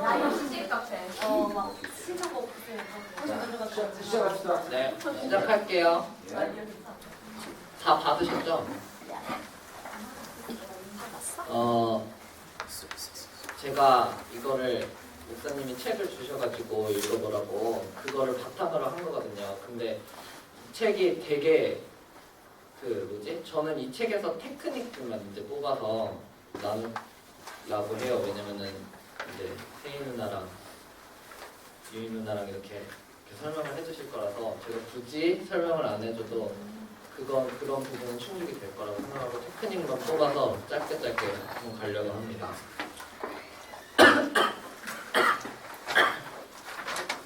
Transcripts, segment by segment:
나 이거 시집 같아. 막 시작 없애. 시작합시다. 네, 시작할게요. 다 받으셨죠? 제가 이거를 목사님이 책을 주셔가지고 읽어보라고 그거를 바탕으로 한 거거든요. 근데 이 책이 되게 저는 이 책에서 테크닉들만 이제 뽑아서 나누려고 해요. 왜냐면은 이제 세희 누나랑 유희 누나랑 이렇게 설명을 해주실 거라서 제가 굳이 설명을 안 해줘도 그런 부분은 충족이 될 거라고 생각하고 테크닉만 뽑아서 짧게 한번 가려고 합니다.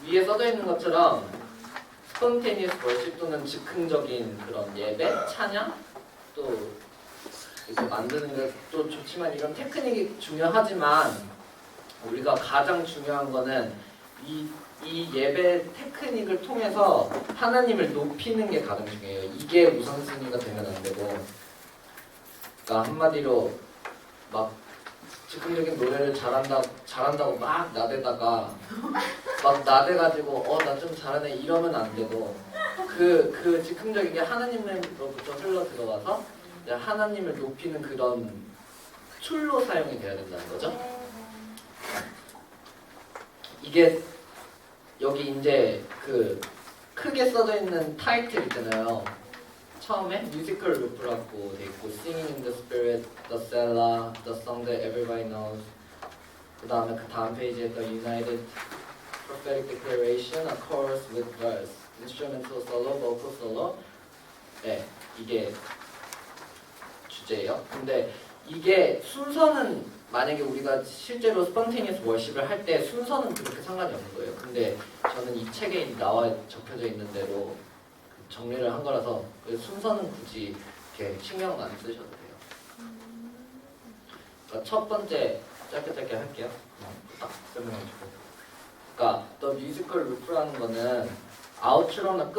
위에 써져 있는 것처럼 스폰테니어스 월십 또는 즉흥적인 그런 예배, 찬양 또 이렇게 만드는 것도 좋지만 이런 테크닉이 중요하지만 우리가 가장 중요한 거는 이 예배 테크닉을 통해서 하나님을 높이는 게 가장 중요해요. 이게 우선순위가 되면 안 되고, 그러니까 한마디로 막 즉흥적인 노래를 잘한다고 막 나대다가 막 나대가지고 나 좀 잘하네 이러면 안 되고 그 즉흥적인 게 하나님으로부터 흘러 들어가서 하나님을 높이는 그런 툴로 사용이 돼야 된다는 거죠. 이게 여기 이제 크게 써져 있는 타이틀 있잖아요. 처음에 뮤지컬 루프라고 돼 있고 Singing in the Spirit, The Sella, The Song That Everybody Knows. 그 다음 페이지에 The United Prophetic Declaration, A Chorus with Verse, Instrumental Solo, Vocal Solo. 네, 이게 주제예요. 근데 이게 순서는 만약에 우리가 실제로 스폰테니어스 월십을 할 때 순서는 그렇게 상관이 없는 거예요. 근데 저는 이 책에 나와 적혀져 있는 대로 정리를 한 거라서 그 순서는 굳이 이렇게 신경 안 쓰셔도 돼요. 그러니까 첫 번째 짧게 할게요. 딱 설명해주고. 그러니까 The Musical Loop라는 거는 아웃트로나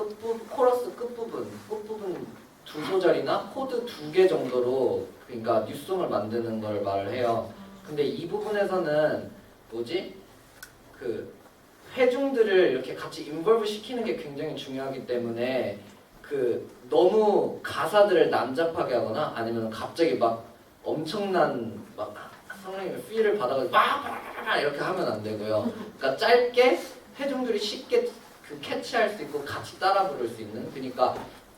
코러스 끝부분 두 소절이나 코드 2개 정도로 그러니까 뉴송을 만드는 걸 말을 해요. 근데 이 부분에서는 회중들을 이렇게 같이 인볼브 시키는 게 굉장히 중요하기 때문에 너무 가사들을 난잡하게 하거나 아니면 갑자기 막 엄청난 막 성령님의 필을 받아가지고 막 이렇게 하면 안 되고요. 그러니까 짧게 회중들이 쉽게 캐치할 수 있고 같이 따라 부를 수 있는. 그러니까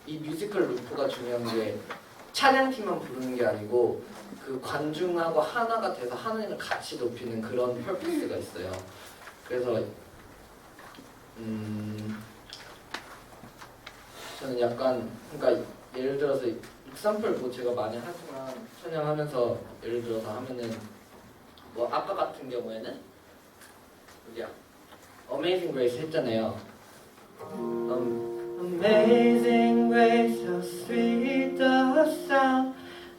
이 뮤지컬 루프가 중요한 게 찬양팀만 부르는 게 아니고 그 관중하고 하나가 돼서 하나님을 같이 높이는 그런 퍼포스가 있어요. 그래서 저는 약간 그러니까 예를 들어서 익삼플 제가 많이 하지만 찬양하면서 예를 들어서 하면은 아까 같은 경우에는 우리 Amazing Grace 했잖아요. Amazing grace, how sweet the sound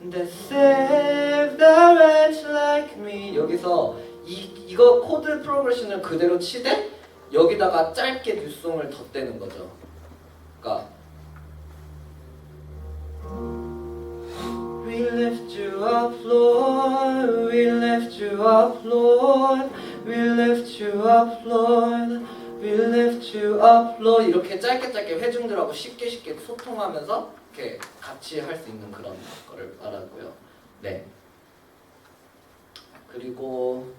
that saved a wretch like me. 여기서 이거 코드 프로그레션을 그대로 치되 여기다가 짧게 뉴송을 덧대는 거죠. 그러니까 We lift you up, Lord. We lift you up, Lord. We lift you up, Lord. We lift you up, Lord. 이렇게 짧게 회중들하고 쉽게 소통하면서 이렇게 같이 할 수 있는 그런 거를 말하고요. 네. 그리고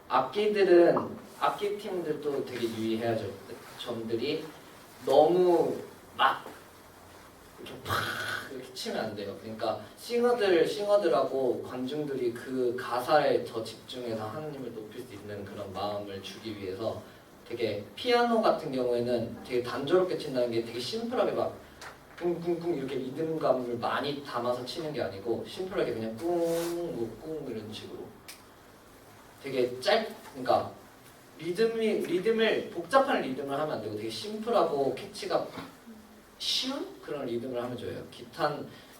악기팀들도 되게 유의해야 될 점들이 너무 막 이렇게 치면 안 돼요. 그러니까 싱어들하고 관중들이 그 가사에 더 집중해서 하나님을 높일 수 있는 그런 마음을 주기 위해서 되게 피아노 같은 경우에는 되게 단조롭게 친다는 게 되게 심플하게 막 꿍꿍꿍 이렇게 리듬감을 많이 담아서 치는 게 아니고 심플하게 그냥 꿍 이런 식으로 되게 그러니까 리듬을 복잡한 리듬을 하면 안 되고 되게 심플하고 캐치가 쉬운 그런 리듬을 하면 좋아요.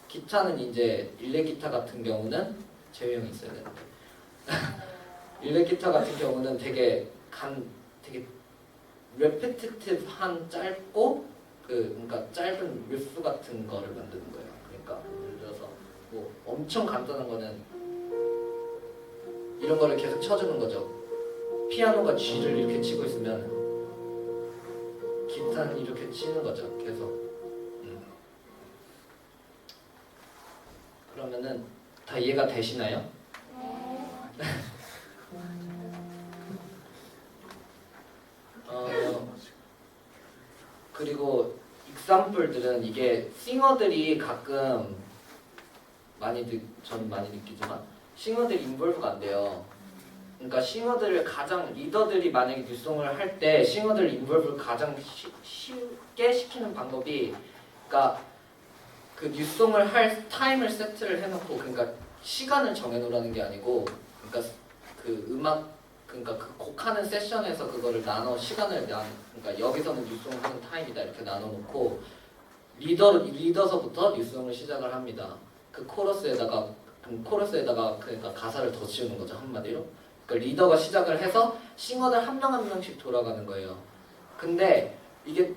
기타는 이제 일렉 기타 같은 경우는 재우 형이 있어야 되는데 일렉 기타 같은 경우는 되게 레피티티브한 짧고 그러니까 짧은 리프 같은 거를 만드는 거예요. 그러니까 예를 들어서 뭐 엄청 간단한 거는 이런 거를 계속 쳐주는 거죠. 피아노가 G를 이렇게 치고 있으면 기타는 이렇게 치는 거죠. 계속. 그러면은 다 이해가 되시나요? 그리고 익삼플들은 이게 싱어들이 가끔 전 많이 느끼지만 싱어들이 인볼브가 안 돼요. 그러니까 싱어들을 가장 리더들이 만약에 뉴송을 할 때 싱어들 인볼브를 가장 쉽게 시키는 방법이 그러니까 그 뉴송을 할 타임을 세트를 해놓고 그러니까 시간을 정해놓으라는 게 아니고 그러니까 그 음악 그러니까 그 곡하는 세션에서 그거를 나눠 그러니까 여기서는 뉴송을 하는 타임이다 이렇게 나눠놓고 리더서부터 뉴송을 시작을 합니다. 그 코러스에다가 그러니까 가사를 더 지우는 거죠 한마디로. 그러니까 리더가 시작을 해서 싱어들 한 명 한 명씩 돌아가는 거예요. 근데 이게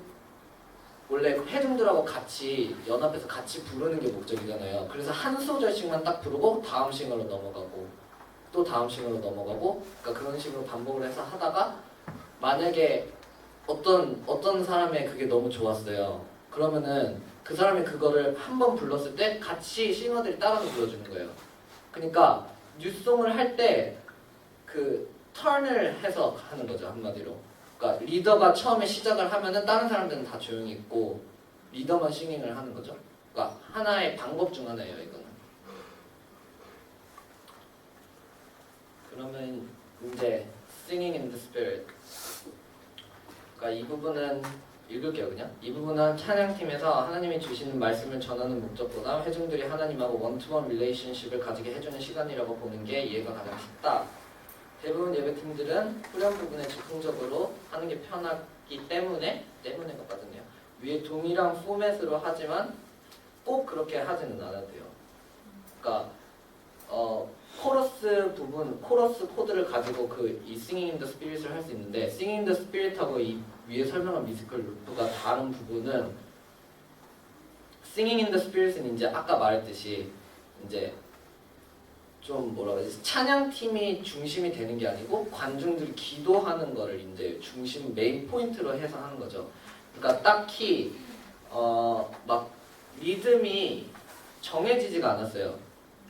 원래 회중들하고 같이 연합해서 같이 부르는 게 목적이잖아요. 그래서 한 소절씩만 딱 부르고 다음 싱어로 넘어가고 또 다음 싱어로 넘어가고 그러니까 그런 식으로 반복을 해서 하다가 만약에 어떤 사람의 그게 너무 좋았어요. 그러면은 그 사람이 그거를 한 번 불렀을 때 같이 싱어들이 따라서 불러주는 거예요. 그러니까 뉴송을 할 때 그 턴을 해서 하는 거죠 한마디로. 그러니까 리더가 처음에 시작을 하면은 다른 사람들은 다 조용히 있고 리더만 싱잉을 하는 거죠. 그러니까 하나의 방법 중 하나예요 이거는. 그러면 이제 Singing in the Spirit. 그러니까 이 부분은 읽을게요 그냥. 이 부분은 찬양팀에서 하나님이 주시는 말씀을 전하는 목적보다 회중들이 하나님하고 원투원 릴레이션십을 가지게 해주는 시간이라고 보는 게 이해가 가장 쉽다. 대부분 예배팀들은 후렴 부분에 즉흥적으로 하는 게 편하기 때문에가 빠졌네요. 위에 동일한 포맷으로 하지만 꼭 그렇게 하지는 않아도 돼요. 그러니까 코러스 코드를 가지고 이 Singing in the Spirit을 할 수 있는데 Singing in the Spirit하고 이 위에 설명한 뮤지컬 루프가 다른 부분은 Singing in the Spirit은 이제 아까 말했듯이 이제 좀 뭐라 그러지 찬양팀이 중심이 되는 게 아니고 관중들이 기도하는 거를 이제 메인 포인트로 해서 하는 거죠. 그러니까 딱히 막 리듬이 정해지지가 않았어요.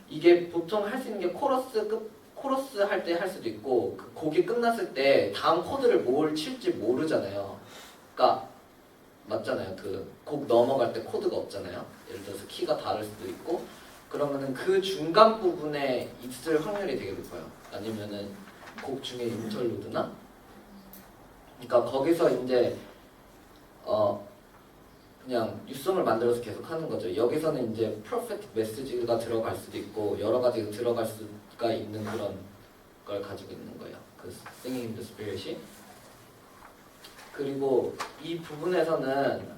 이게 보통 할 수 있는 게 코러스 할 때 할 수도 있고 그 곡이 끝났을 때 다음 코드를 뭘 칠지 모르잖아요. 그러니까 맞잖아요. 그 곡 넘어갈 때 코드가 없잖아요. 예를 들어서 키가 다를 수도 있고 그러면은 그 중간 부분에 있을 확률이 되게 높아요. 아니면은 곡 중에 인터루드나 그러니까 거기서 이제 그냥 뉴송을 만들어서 계속 하는 거죠. 여기서는 이제 프로페틱 메시지가 들어갈 수도 있고 여러 가지가 들어갈 수가 있는 그런 걸 가지고 있는 거예요. 그 Singing in the Spirit이. 그리고 이 부분에서는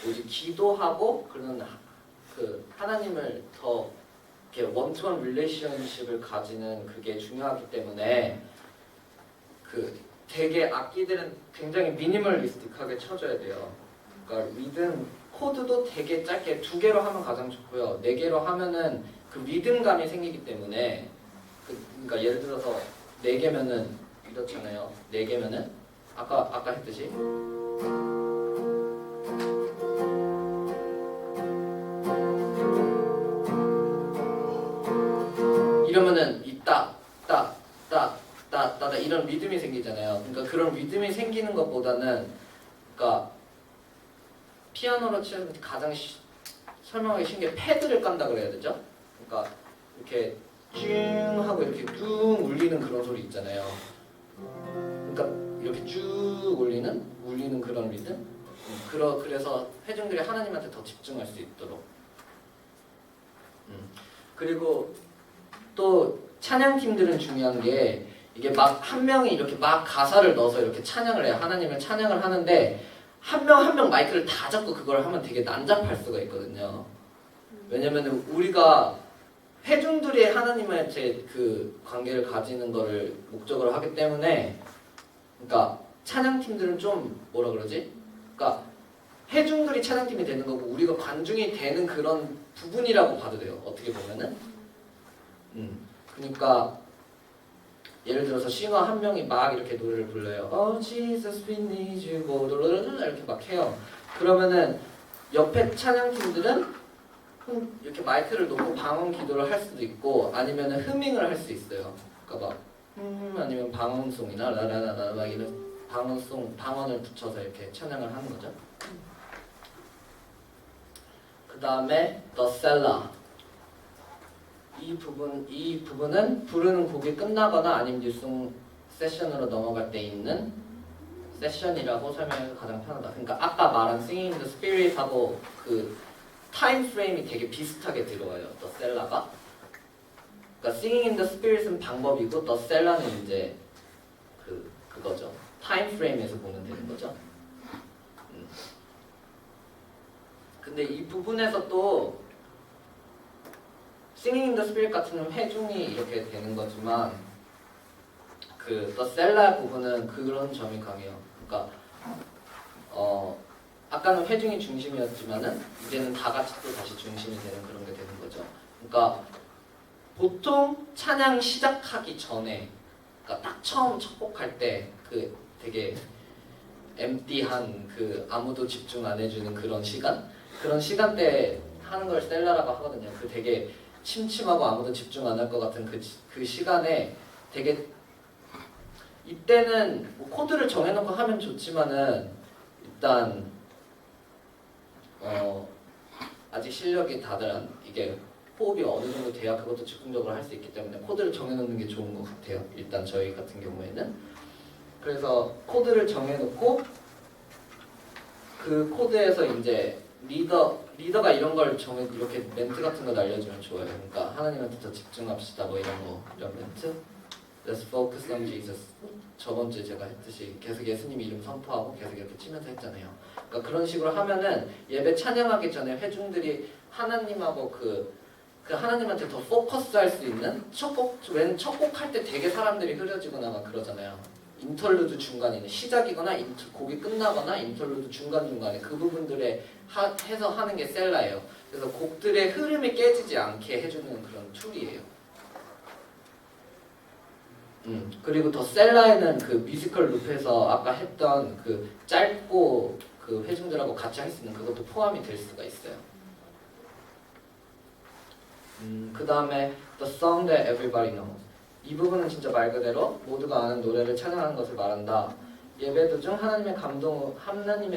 오직 기도하고 그런 그 하나님을 더 이렇게 원투원 릴레이션십을 가지는 그게 중요하기 때문에 그 되게 악기들은 굉장히 미니멀리스틱하게 쳐줘야 돼요. 그러니까 리듬 코드도 되게 짧게 2개로 하면 가장 좋고요. 4개로 하면은 그 리듬감이 생기기 때문에 그러니까 예를 들어서 4개면은 이렇잖아요. 4개면은 아까 했듯이 이러면은 따 이런 리듬이 생기잖아요. 그러니까 그런 리듬이 생기는 것보다는 그러니까 피아노로 치는 가장 설명하기 쉬운 게 패드를 깐다 그래야 되죠? 그러니까 이렇게 쭉 하고 이렇게 쭉 울리는 그런 소리 있잖아요. 그러니까 이렇게 쭉 울리는 그런 리듬? 그래서 회중들이 하나님한테 더 집중할 수 있도록. 그리고 또 찬양팀들은 중요한 게 이게 막 한 명이 이렇게 막 가사를 넣어서 이렇게 찬양을 해요. 하나님을 찬양을 하는데 한 명 한 명 마이크를 다 잡고 그걸 하면 되게 난잡할 수가 있거든요. 왜냐면 우리가 회중들이 하나님한테 그 관계를 가지는 거를 목적으로 하기 때문에 그러니까 찬양팀들은 좀 뭐라 그러지? 그러니까 회중들이 찬양팀이 되는 거고 우리가 관중이 되는 그런 부분이라고 봐도 돼요. 어떻게 보면은. 그러니까 예를 들어서 싱어 한 명이 막 이렇게 노래를 불러요. Oh Jesus we need you 뭐 이렇게 막 해요. 그러면은 옆에 찬양팀들은 이렇게 마이크를 놓고 방언 기도를 할 수도 있고 아니면은 흐밍을 할 수 있어요. 그러니까 막 아니면 방언송이나 라라라라 막 이런 방언을 붙여서 이렇게 찬양을 하는 거죠. 그 다음에 The Cellar. 이 부분은 부르는 곡이 끝나거나 아니면 뉴송 세션으로 넘어갈 때 있는 세션이라고 설명해서 가장 편하다. 그러니까 아까 말한 Singing in the Spirit하고 그 타임 프레임이 되게 비슷하게 들어와요. The Cellar가. 그러니까 Singing in the Spirit은 방법이고 The Cellar는 이제 그거죠. 타임 프레임에서 보면 되는 거죠. 근데 이 부분에서 또 Singing in the Spirit 같은 경우는 회중이 이렇게 되는 거지만 그 The Cellar 부분은 그런 점이 강해요. 그러니까 아까는 회중이 중심이었지만은 이제는 다 같이 또 다시 중심이 되는 그런 게 되는 거죠. 그러니까 보통 찬양 시작하기 전에, 그러니까 딱 처음 첫 곡 할 때 그 되게 엠티한 그 아무도 집중 안 해주는 그런 시간대 하는 걸 셀라라고 하거든요. 그 되게 침침하고 아무도 집중 안 할 것 같은 그 시간에 되게 이때는 뭐 코드를 정해놓고 하면 좋지만은 일단 아직 실력이 다들 이게 호흡이 어느 정도 돼야 그것도 즉흥적으로 할 수 있기 때문에 코드를 정해놓는 게 좋은 것 같아요. 일단 저희 같은 경우에는. 그래서 코드를 정해놓고 그 코드에서 이제 리더가 이런 걸 이렇게 멘트 같은 거 날려주면 좋아요. 그러니까 하나님한테 더 집중합시다 뭐 이런 멘트. Let's focus on Jesus. 저번 주에 제가 했듯이 계속 예수님 이름 선포하고 계속 이렇게 치면서 했잖아요. 그러니까 그런 식으로 하면은 예배 찬양하기 전에 회중들이 하나님하고 그 하나님한테 더 포커스할 수 있는 첫 곡 할 때 되게 사람들이 흐려지거나 막 그러잖아요. 인터루드 중간에 시작이거나 곡이 끝나거나 인터루드 중간에 그 부분들에 해서 하는 게 셀라예요. 그래서 곡들의 흐름이 깨지지 않게 해주는 그런 툴이에요. 그리고 더 셀라에는 그 뮤지컬 룹에서 아까 했던 그 짧고 그 회중들하고 같이 할 수 있는 그것도 포함이 될 수가 있어요. 그 다음에 The Song That Everybody Knows. 이 부분은 진짜 말 그대로 모두가 아는 노래를 찬양하는 것을 말한다. 예배 중 하나님의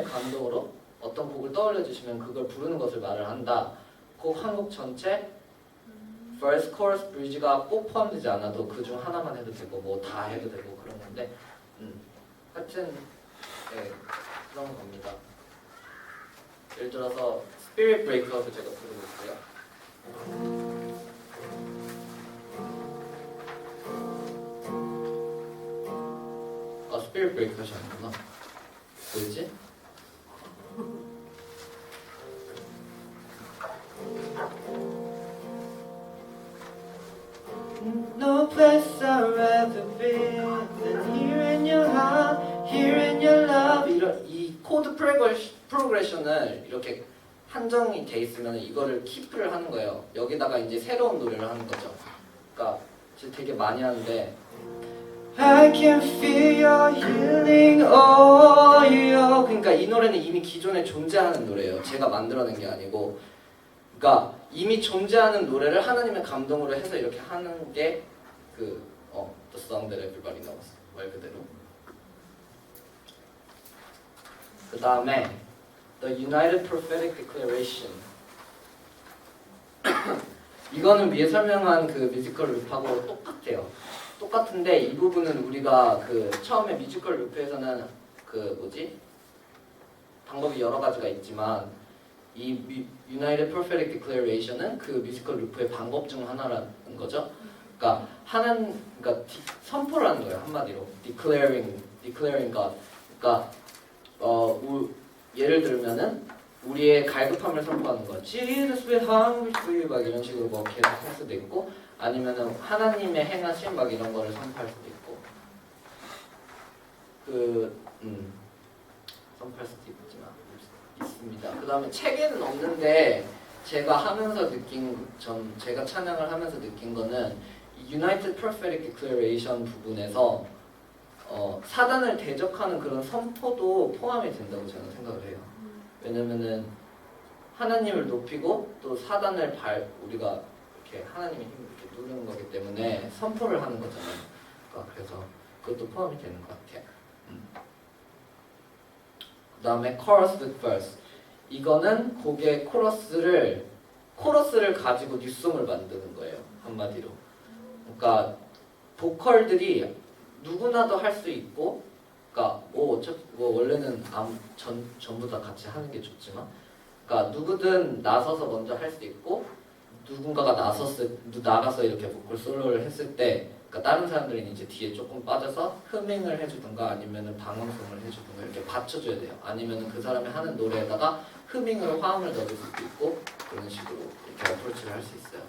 감동으로 어떤 곡을 떠올려 주시면 그걸 부르는 것을 말을 한다. 곡 한 곡 전체 verse, chorus, bridge가 꼭 포함되지 않아도 그 중 하나만 해도 되고 뭐 다 해도 되고 그런 건데 하여튼 네, 그런 겁니다. 예를 들어서 Spirit Breaker도 제가 부르고 있고요. Spirit Breaker이 아니구나. 뭐였지? No place I'd rather be than here in your heart, here in your love. 이 코드 프로그레션을 이렇게 한정이 돼 있으면 이거를 키프를 하는 거예요. 여기다가 이제 새로운 노래를 하는 거죠. 그러니까 되게 많이 하는데 I can feel your healing oil. 그러니까 이 노래는 이미 기존에 존재하는 노래예요. 제가 만들어낸 게 아니고, 그러니까 이미 존재하는 노래를 하나님의 감동으로 해서 이렇게 하는 게 The Song That Everybody Knows 말 그대로. 그 다음에 The United Prophetic Declaration. 이거는 위에 설명한 그 뮤지컬 룹하고 똑같은데 이 부분은 우리가 그 처음에 뮤지컬 루프에서는 방법이 여러 가지가 있지만 이 United Prophetic Declaration은 그 뮤지컬 루프의 방법 중 하나라는 거죠. 그러니까 선포를 하는 거예요. 한마디로 declaring God. 그러니까 예를 들면은 우리의 갈급함을 선포하는 거. Jesus we're hungry for you 막 이런 식으로 뭐 계속 할 수도 있고 아니면은 하나님의 행하심 막 이런 거를 선포할 수도 있고 선포할 수도 있지만 있습니다. 그 다음에 책에는 없는데 제가 하면서 제가 찬양을 하면서 느낀 거는 United Prophetic Declaration 부분에서 사단을 대적하는 그런 선포도 포함이 된다고 저는 생각을 해요. 왜냐면은 하나님을 높이고 또 사단을 우리가 이렇게 하나님의 힘을 이렇게 누르는 거기 때문에 선포를 하는 거잖아요. 그러니까 그래서 그것도 포함이 되는 것 같아요. 그 다음에 chorus with verse. 이거는 곡의 코러스를 가지고 뉴송을 만드는 거예요. 한마디로. 그러니까 보컬들이 누구나도 할 수 있고, 그러니까 뭐 원래는 전부 다 같이 하는 게 좋지만, 그러니까 누구든 나서서 먼저 할 수 있고, 누군가가 나가서 이렇게 보컬 솔로를 했을 때, 그러니까 다른 사람들은 이제 뒤에 조금 빠져서 흐밍을 해주든가 아니면은 방음성을 해주든가 이렇게 받쳐줘야 돼요. 아니면은 그 사람이 하는 노래에다가 흐밍으로 화음을 넣을 수도 있고 그런 식으로 이렇게 어프로치를 할 수 있어요.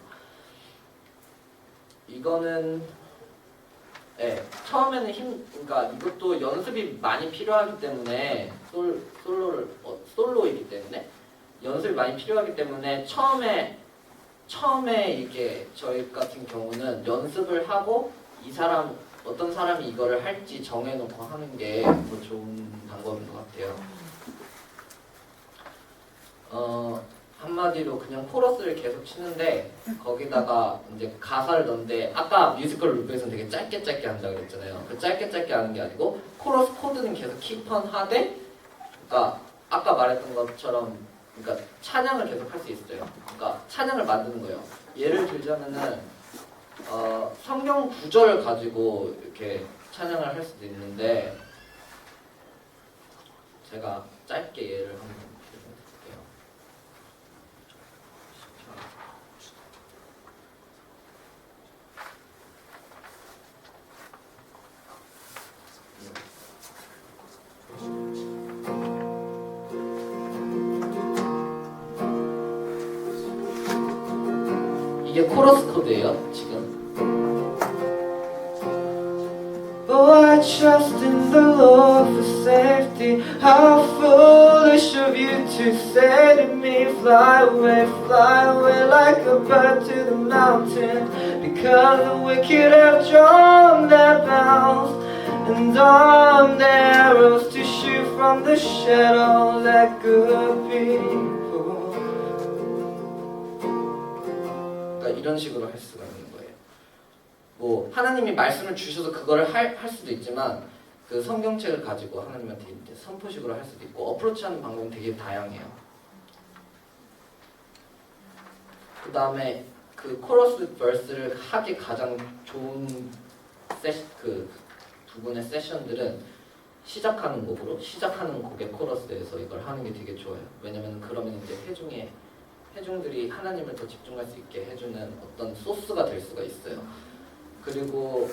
이거는 처음에는 그러니까 이것도 연습이 많이 필요하기 때문에 솔로이기 때문에 연습이 많이 필요하기 때문에 처음에 이게 저희 같은 경우는 연습을 하고 어떤 사람이 이거를 할지 정해놓고 하는 게 더 좋은 방법인 것 같아요. 한마디로 그냥 코러스를 계속 치는데 거기다가 이제 가사를 넣는데 아까 뮤지컬 루프에서는 되게 짧게 한다고 그랬잖아요. 그 짧게 하는 게 아니고 코러스 코드는 계속 킵on 하되 그러니까 아까 말했던 것처럼 그러니까 찬양을 계속 할 수 있어요. 그러니까 찬양을 만드는 거예요. 예를 들자면은 성경 구절을 가지고 이렇게 찬양을 할 수도 있는데 제가 짧게 예를 한번 드릴게요. 이게 코러스 코드예요, 지금. Oh, I trust in the Lord for safety. How foolish of you to say to me, fly away like a bird to the mountain. Because the wicked have drawn their bows and armed their arrows to shoot from the shadow like good people. 이런 식으로 할 수가 있는 거예요. 뭐 하나님이 말씀을 주셔서 그거를 할 수도 있지만 그 성경책을 가지고 하나님한테 이제 선포식으로 할 수도 있고 어프로치하는 방법은 되게 다양해요. 그 다음에 그 코러스 버스를 하기 가장 좋은 그 부분의 세션들은 시작하는 곡의 코러스에서 이걸 하는 게 되게 좋아요. 왜냐면 그러면 이제 회중들이 하나님을 더 집중할 수 있게 해주는 어떤 소스가 될 수가 있어요. 그리고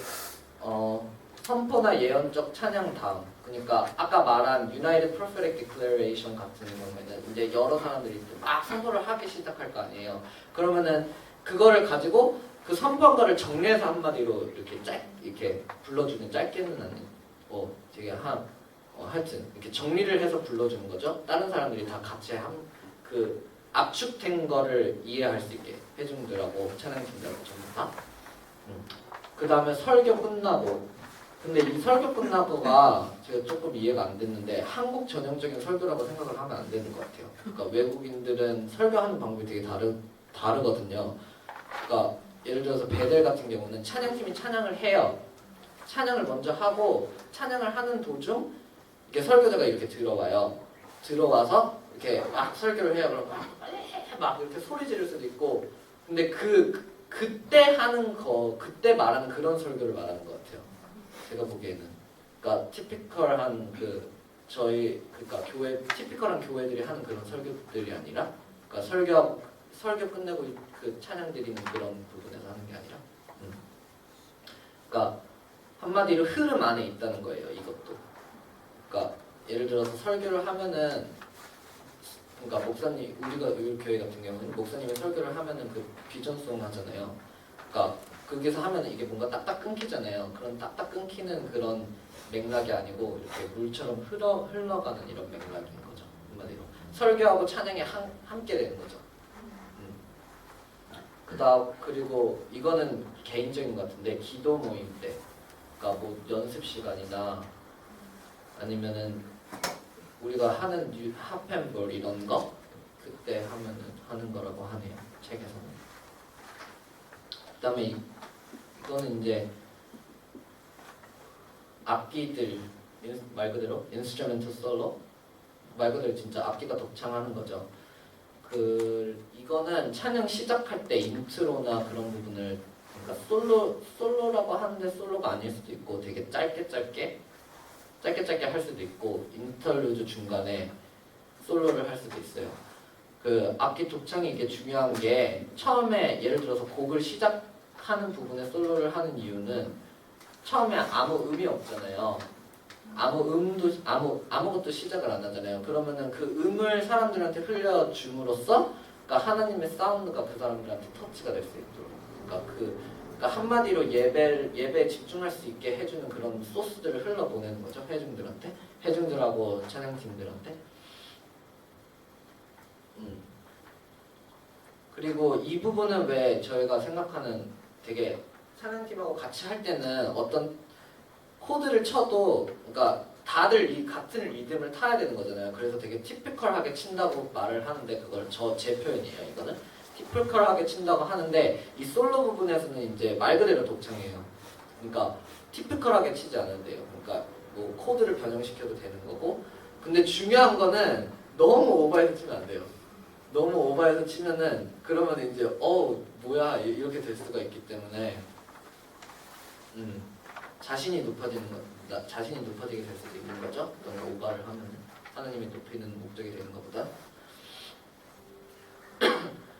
선포나 예언적 찬양 다음, 그러니까 아까 말한 United Prophetic Declaration 같은 경우에는 이제 여러 사람들이 막 선포를 하기 시작할 거 아니에요. 그러면은 그거를 가지고 그 선포한 거를 정리해서 한마디로 이렇게 불러주는, 짧게는 아니고 되게 하여튼 이렇게 정리를 해서 불러주는 거죠. 다른 사람들이 다 같이 그 압축된 거를 이해할 수 있게 회중들하고 찬양팀들하고 전부 다. 그 다음에 설교 끝나고. 근데 이 설교 끝나고가 제가 조금 이해가 안 됐는데 한국 전형적인 설교라고 생각을 하면 안 되는 것 같아요. 그러니까 외국인들은 설교하는 방법이 되게 다르거든요. 그러니까 예를 들어서 베델 같은 경우는 찬양팀이 찬양을 해요. 찬양을 먼저 하고 찬양을 하는 도중 이렇게 설교자가 이렇게 들어와요. 들어와서 이렇게 막 설교를 해요. 그럼 막 이렇게 소리 지를 수도 있고. 근데 그때 말하는 그런 설교를 말하는 것 같아요. 제가 보기에는. 그러니까 티피컬한 티피컬한 교회들이 하는 그런 설교들이 아니라, 그러니까 설교 끝내고 그 찬양 드리는 그런 부분에서 하는 게 아니라, 그러니까 한마디로 흐름 안에 있다는 거예요. 이것도. 그러니까 예를 들어서 설교를 하면은, 그러니까 목사님, 우리 교회 같은 경우는 목사님이 설교를 하면은 그 비전송 하잖아요. 그러니까 거기서 하면은 이게 뭔가 딱딱 끊기잖아요. 그런 딱딱 끊기는 그런 맥락이 아니고 이렇게 물처럼 흘러가는 이런 맥락인 거죠. 한마디로 설교하고 찬양이 함께 되는 거죠. 그리고 이거는 개인적인 것 같은데 기도 모임 때, 그러니까 뭐 연습 시간이나 아니면은 우리가 하는 합펜볼 이런 거 그때 하는 거라고 하네요, 책에서는. 그다음에 이거는 이제 악기들, 말 그대로 인스트루멘트 솔로, 말 그대로 진짜 악기가 독창하는 거죠. 이거는 찬양 시작할 때 인트로나 그런 부분을, 그러니까 솔로라고 하는데 솔로가 아닐 수도 있고 되게 짧게 할 수도 있고 인터루드 중간에 솔로를 할 수도 있어요. 그 악기 독창이 이게 중요한 게, 처음에 예를 들어서 곡을 시작하는 부분에 솔로를 하는 이유는 처음에 아무 음이 없잖아요. 아무것도 시작을 안 하잖아요. 그러면은 그 음을 사람들한테 흘려줌으로써, 그러니까 하나님의 사운드가 그 사람들한테 터치가 될 수 있도록, 그러니까 한마디로 예배에 집중할 수 있게 해주는 그런 소스들을 흘러보내는 거죠. 회중들하고 찬양팀들한테. 그리고 이 부분은 왜 저희가 생각하는, 되게 찬양팀하고 같이 할 때는 어떤 코드를 쳐도, 그러니까 다들 같은 리듬을 타야 되는 거잖아요. 그래서 되게 티피컬하게 친다고 말을 하는데, 그걸 제 표현이에요. 이거는 티피컬하게 친다고 하는데, 이 솔로 부분에서는 이제 말 그대로 독창이에요. 그러니까 티피컬하게 치지 않은데요. 그러니까 뭐 코드를 변형시켜도 되는 거고. 근데 중요한 거는 너무 오버해서 치면 안 돼요. 너무 오버해서 치면은 그러면 이제 뭐야 이렇게 될 수가 있기 때문에 자신이 높아지게 될 수도 있는 거죠. 너무 오버를 하면 하나님이 높이는 목적이 되는 것보다.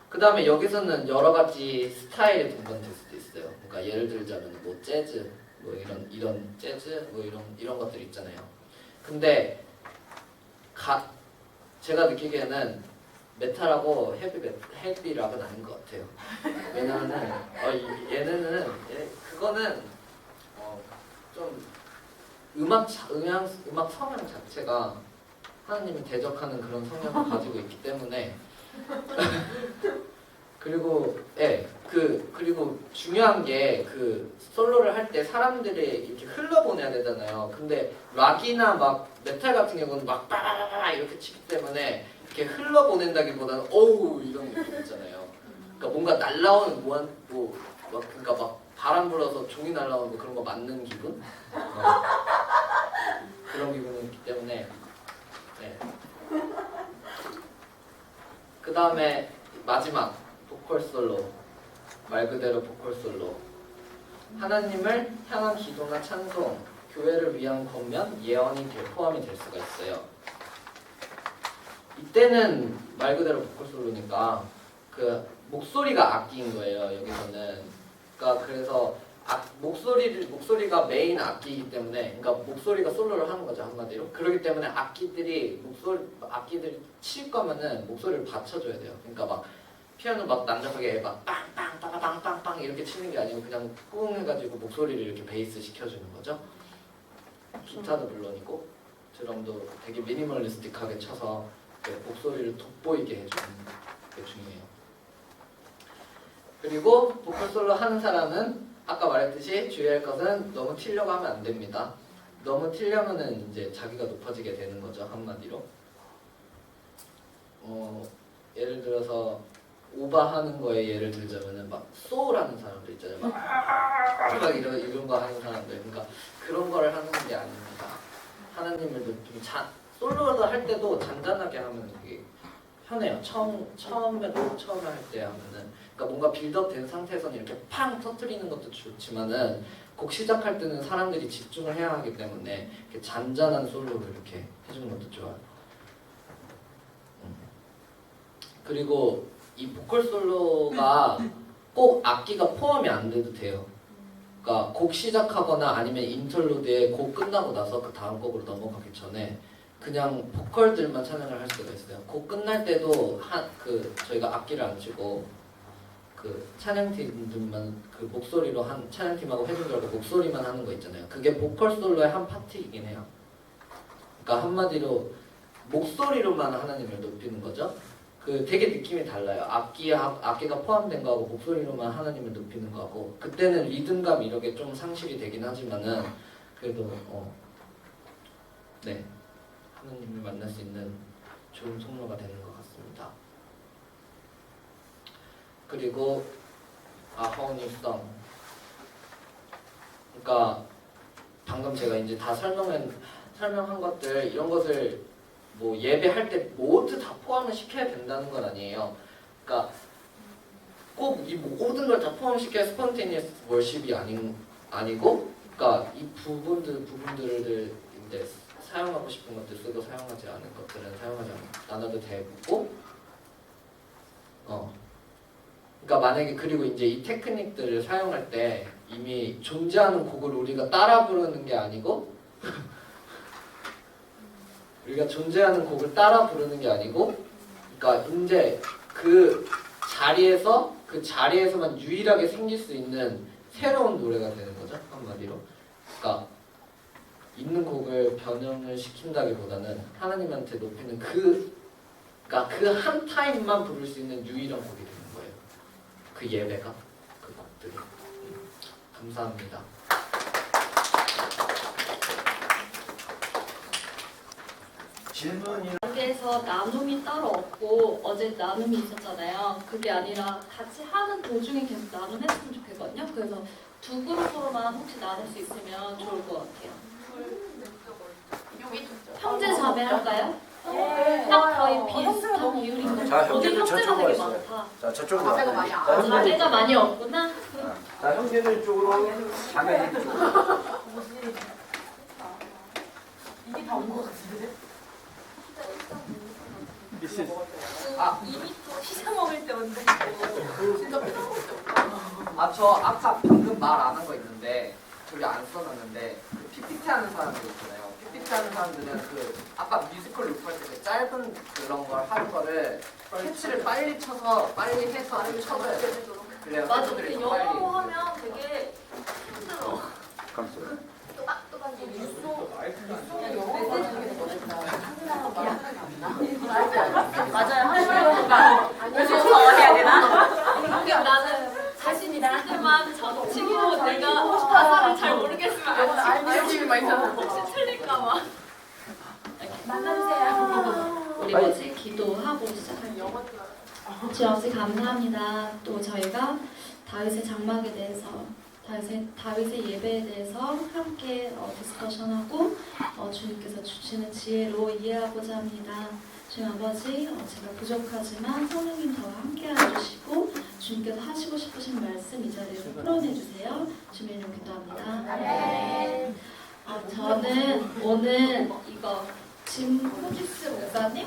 그 다음에 여기서는 여러 가지 스타일이 동반될 수도 있어요. 그러니까 예를 들자면 뭐 재즈, 뭐 이런 재즈, 뭐 이런 것들 있잖아요. 근데 제가 느끼기에는 메탈하고 헤비락은 아닌 것 같아요. 왜냐면은 얘네는 그거는 좀 음악 성향 자체가 하나님이 대적하는 그런 성향을 가지고 있기 때문에 그리고 그리고 중요한 게 솔로를 할 때 사람들이 이렇게 흘러보내야 되잖아요. 근데 락이나 막 메탈 같은 경우는 막 빠라라라 이렇게 치기 때문에 이렇게 흘러보낸다기보다는 이런 느낌 있잖아요. 그러니까 뭔가 날라오는 그러니까 막 바람 불어서 종이 날라오는 거, 그런 거 맞는 기분? 그런 기분이 있기 때문에. 그 다음에 마지막 보컬 솔로, 말 그대로 보컬 솔로. 하나님을 향한 기도나 찬송, 교회를 위한 권면, 예언이 포함이 될 수가 있어요. 이때는 말 그대로 보컬 솔로니까 목소리가 악기인 거예요. 여기서는. 그러니까 그래서 목소리가 메인 악기이기 때문에, 그러니까 목소리가 솔로를 하는 거죠, 한마디로. 그렇기 때문에 악기들이 칠 거면은 목소리를 받쳐줘야 돼요. 그러니까 막 피아노 막 난잡하게 막 빵빵 빵빵빵빵 이렇게 치는 게 아니고 그냥 뿡 해가지고 목소리를 이렇게 베이스 시켜주는 거죠. 기타도 물론이고 드럼도 되게 미니멀리스틱하게 쳐서 목소리를 돋보이게 해주는 게 중요해요. 그리고 보컬 솔로 하는 사람은 아까 말했듯이 주의할 것은 너무 튀려고 하면 안 됩니다. 너무 튀려면은 이제 자기가 높아지게 되는 거죠, 한마디로. 예를 들어서 오버하는 거에 예를 들자면은 막 소울하는 사람들 있잖아요. 막 이런 거 하는 사람들. 그러니까 그런 거를 하는 게 아닙니다. 하나님을 높이면 솔로도 할 때도 잔잔하게 하면 되게 편해요. 처음에 할 때 하면은, 그러니까 뭔가 빌드업 된 상태에서는 이렇게 팡 터뜨리는 것도 좋지만은 곡 시작할 때는 사람들이 집중을 해야 하기 때문에 이렇게 잔잔한 솔로를 이렇게 해주는 것도 좋아요. 그리고 이 보컬 솔로가 꼭 악기가 포함이 안 돼도 돼요. 그러니까 곡 시작하거나 아니면 인터루드에 곡 끝나고 나서 그 다음 곡으로 넘어가기 전에 그냥 보컬들만 찬양을 할 수가 있어요. 곡 끝날 때도 저희가 악기를 안 치고 찬양팀들만 목소리로 찬양팀하고 회중들하고 목소리만 하는 거 있잖아요. 그게 보컬 솔로의 한 파트이긴 해요. 그러니까 한마디로 목소리로만 하나님을 높이는 거죠. 그 되게 느낌이 달라요. 악기가 포함된 거하고 목소리로만 하나님을 높이는 거하고 그때는 리듬감 이런 게 좀 상실이 되긴 하지만은 그래도 네 하나님을 만날 수 있는 좋은 통로가 되는 것 같습니다. 그리고 허니성 그러니까 방금 제가 이제 다 설명한 것들 이런 것을 뭐 예배할 때 모두 다 포함을 시켜야 된다는 건 아니에요. 그러니까 꼭 이 모든 걸 다 포함시켜야 스폰테니어스 월십이 아니고 그러니까 이 부분들을 이제 사용하고 싶은 것들 쓰고 사용하지 않은 것들은 사용하지 않아도 되고 그러니까 만약에 그리고 이제 이 테크닉들을 사용할 때 이미 존재하는 곡을 우리가 따라 부르는 게 아니고 우리가 존재하는 곡을 따라 부르는 게 아니고 그러니까 이제 그 자리에서만 유일하게 생길 수 있는 새로운 노래가 되는 거죠. 한마디로. 그러니까 있는 곡을 변형을 시킨다기보다는 하나님한테 높이는 그러니까 그 한 타임만 부를 수 있는 유일한 곡이 되는 거예요. 그 예배가 그 곡들이. 감사합니다. 질문이 관계에서 나눔이 따로 없고 어제 나눔이 있었잖아요. 그게 아니라 같이 하는 도중에 계속 나눔했으면 좋겠거든요. 그래서 두 그룹으로만 혹시 나눌 수 있으면 좋을 것 같아요. 형제 자매 할까요? 딱 거의 비슷한 비율인 것 자, 같아요. 오늘 형제들 형제가 저쪽으로 되게 왔어요. 많다. 자, 저쪽으로 와요. 자매가 많이 없구나. 자, 형제들 쪽으로, 자매들 쪽으로. 이게 다 온 것 같은데? 이미 또 피자 먹을 때 온다. 진짜 피자 먹을 때 온다. 저 아까 방금 말 안 한 거 있는데 저기 안 써놨는데 그 PPT 하는 사람들 있잖아요. PPT 하는 사람들은 그 아까 뮤지컬 녹화할 때 그 짧은 그런 걸 하는 거를 캐치를 빨리 쳐서 빨리 해서 쳐줘야 돼요. 그래야 맞아. 팬들이 근데 더 빨리 영어로 하면 되게 힘들어. 감사합니다. 또박또박 뉴스 맞아요. 하시니까 요즘 더 해야 되나? 근데 나는 자신 있을 때만 적치고 내가 가사를 잘 모르겠으면 안 치고 혹시 틀릴까 봐. 만나주세요. 우리 뭐지? 기도하고 시작할게요. 주 없이 감사합니다. 또 저희가 다윗의 장막에 대해서 다윗의 예배에 대해서 함께 디스커션하고 주님께서 주시는 지혜로 이해하고자 합니다. 주님 아버지, 제가 부족하지만 성령님 저와 함께 해주시고 주님께서 하시고 싶으신 말씀 이 자리에서 풀어내주세요. 주님 이름 기도합니다. 저는 오늘 이거 짐 호지스 목사님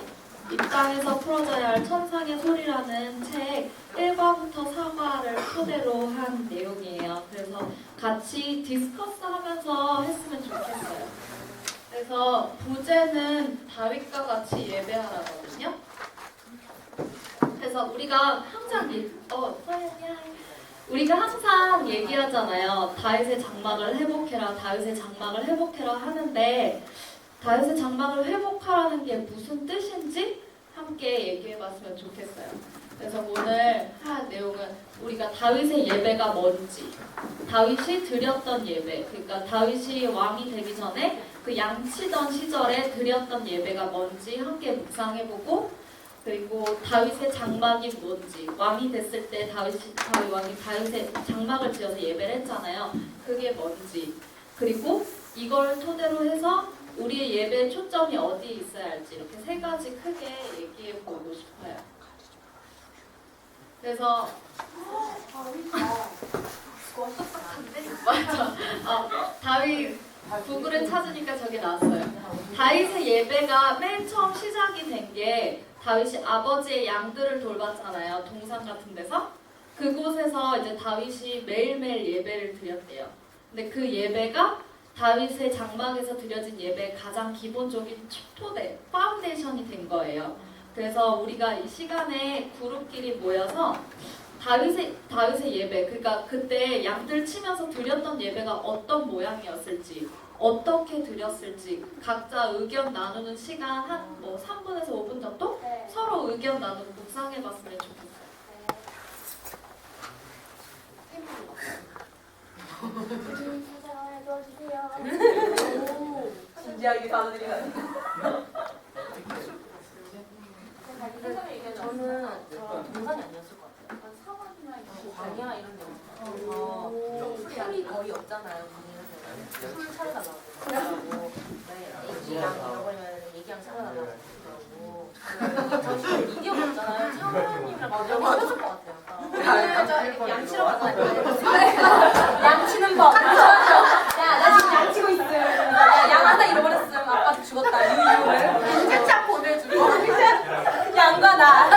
이 땅에서 풀어져야 할 천상의 소리라는 책 1과부터 4과를 토대로 한 내용이에요. 그래서 같이 디스커스 하면서 했으면 좋겠어요. 그래서 부제는 다윗과 같이 예배하라거든요. 그래서 우리가 항상 얘기하잖아요. 다윗의 장막을 회복해라, 다윗의 장막을 회복해라 하는데 다윗의 장막을 회복하라는 게 무슨 뜻인지 함께 얘기해봤으면 좋겠어요. 그래서 오늘 할 내용은 우리가 다윗의 예배가 뭔지, 다윗이 드렸던 예배, 그러니까 다윗이 왕이 되기 전에 그 양치던 시절에 드렸던 예배가 뭔지 함께 묵상해보고, 그리고 다윗의 장막이 뭔지, 왕이 됐을 때 왕이 다윗의 장막을 지어서 예배를 했잖아요. 그게 뭔지, 그리고 이걸 토대로 해서 우리의 예배의 초점이 어디에 있어야 할지 이렇게 세 가지 크게 얘기해 보고 싶어요. 그래서 맞아. 다윗 구글에 찾으니까 저게 나왔어요. 다윗의 예배가 맨 처음 시작이 된 게 다윗이 아버지의 양들을 돌봤잖아요. 동산 같은 데서. 그곳에서 이제 다윗이 매일매일 예배를 드렸대요. 근데 그 예배가 다윗의 장막에서 드려진 예배의 가장 기본적인 토대, 파운데이션이 된 거예요. 그래서 우리가 이 시간에 그룹끼리 모여서 다윗의 예배, 그러니까 그때 양들 치면서 드렸던 예배가 어떤 모양이었을지 어떻게 드렸을지 각자 의견 나누는 시간 한 뭐 3분에서 5분 정도 네. 서로 의견 나누고 묵상해봤으면 좋겠어요. 사장을 도와주세요. 진지하게 받아들이는. 저는 저 동산이 아니었을 것 같아요. 약간 사원이나 이런 광야 이런 데 풀이 거의 없잖아요. 거기는 풀 찾아달라고 그러고 애기랑 잃어버리면 애기랑 찾아달라고 그러고 저 진짜 미디어가 없잖아요. 사원님이랑 맞아 해줄 것 같아요. 양치러 가자. 양치는 법. 야나 지금 양치고 있음. 양 하나 잃어버렸음. 아빠도 죽었다. 유유를 채착 보내주고. 양과 나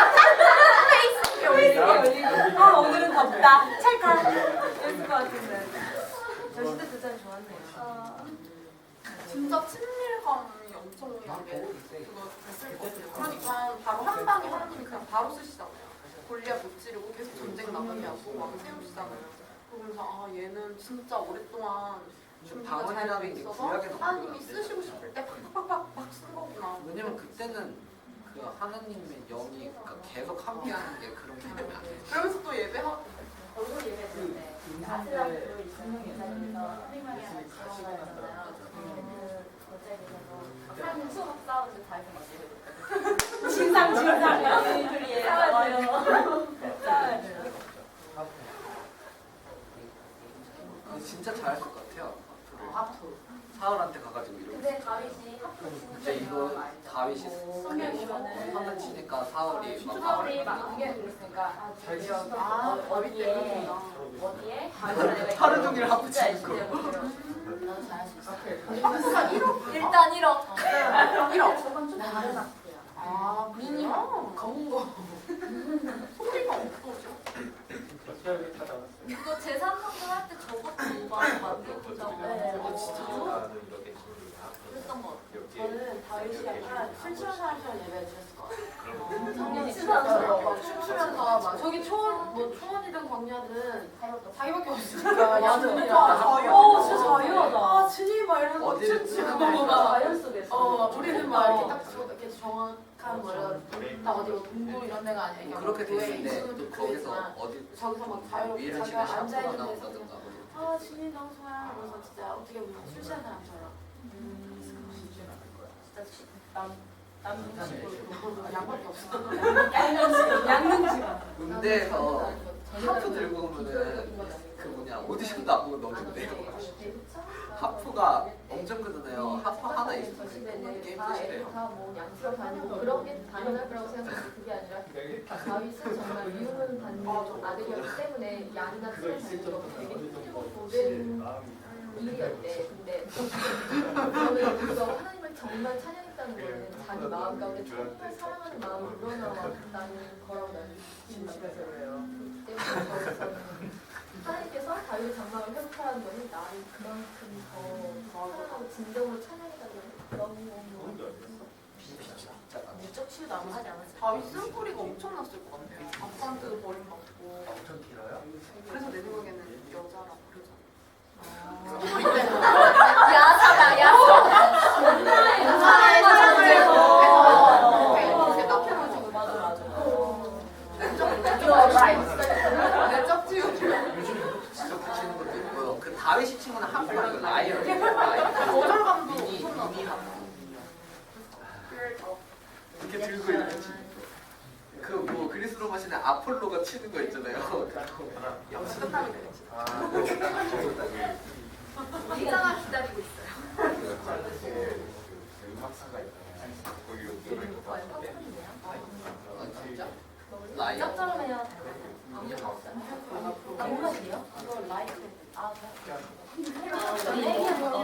페이스북에 올리고 아 오늘은 덥다 찰칵 이랬을 것 같은데 저 시대 듣자니 좋았네요. 진짜 친밀감이 엄청나게 그거 됐을 것 같아요. 그러니까 바로 한 방에 하나님이 그냥 바로 쓰시잖아요. 골리앗 못 지르고 계속 전쟁 나가게 하고 막 세우시잖아요. 그러면서 아 얘는 진짜 오랫동안 준비가 잘 돼 방언이라는 게 있어서 구약에 하나님이 나오거든요. 쓰시고 싶을 때 팍팍팍 막 쓴 거구나. 왜냐면 그때는 그 하나님의 영이 그러니까 계속 함께하는 게 그런 개념이 아니에요. 그러면서 또 예배하고 얼굴 예배했는데 아슬라프 이스라엘 예배에서 하나님이랑 같이 지나가잖아요. 그 거제에서 하나님 수업 싸우는데 다 이렇게 막 예배 진상 둘이 싸워요. 진짜 잘할 것 같아요. 하프. 사울한테 가가지고 이러고 근데 다윗이 하프 진짜 이거 다윗이 한번 치니까 사울이 막 사울이 막 안경을 그랬으니까 아 어디에 어디에 하루 종일 하프 치는 거. 너는 잘할 수 있어. 합수가 1억? 일단 1억. 1억. 저건 좀 다른 학교야. 아 그래요? 검은 거. 소리가 없어져. 그거 제3성경 할때 저것도 막 만들어보자고. 그랬던 것 같아요. 저는 다윗이 약간 술 취한 사람처럼 예배해 주셨을 것 같아요. 성경이 막 춤추면서 막 저기 초원이든 광야든 자기밖에 없으니까 자유. 진짜 자유하다. 아 주님 막 이러면서 어디를 춤추고 자연 속에서. 우리는 막 이렇게 이렇게 정확한 뭐라 딱 어디 뭐 동굴 이런 데가 아니라 뭐 그렇게 돼 교회 있는데 있으면 또 좋겠지만 거기서 어디 저기서 막 자유롭게 위를 자기가 치는 샤프가 앉아있는 데서 나온다든가 아 주님 너무 좋아요 그래서 진짜 어떻게 보면 술 취한 사람처럼 진짜 양밖에 없어. 군대에서 하프 들고 오면은 그 뭐냐 오디션도 안 보고 넘긴대요. 하프가 엄청 크잖아요. 하프 하나 있으면 그냥 게임 끝이래요. 다뭐 양치러 다니고 그런 게 당연할 거라고 생각하는데 그게 아니라 다윗은 정말 미움을 받는 아들이었기 때문에 양이나 풀을 다니는 거 되게 힘들고 고된 일이었대. 근데 저는 그거 하나님을 정말 찬양했다는 거는 자기 마음 가운데 정말 사랑하는 마음이 우러나왔다는 거라고 나는 생각해요. 때문에 저는 하나님께서 다윗의 장막을 회복하라는 것은 나를 그만큼 더 사랑하고 진정으로 찬양해달라는 너무너무 무적 치유도 아무 하지 않았어요. 다윗 쓴소리가 엄청났을 것 같아요. 아빠한테도 버림받고. 엄청 길어요? 그래서 내 생각에는 여자라 그러잖아. 야사다 야사. 여자의 사랑을 그래서 이렇게 카페로 맞아 맞아. 내적 치유. 진짜 붙이는 것도 있고요. 그 다윗이 친구는 하프가 아니고 라이언. 거절감도 미니 엄청나고. 하프. 이렇게 들고 이렇게 치는 거. 그뭐 그리스 로마 신의 아폴로가 치는 거 있잖아요. 역시 끝나면 그랬지. 아, 이상하 기다리고 있어요. 아, 진짜? 라이언. 짭짤하면 해야 아무것도 없어요. 아무것이요? 그거 라이트.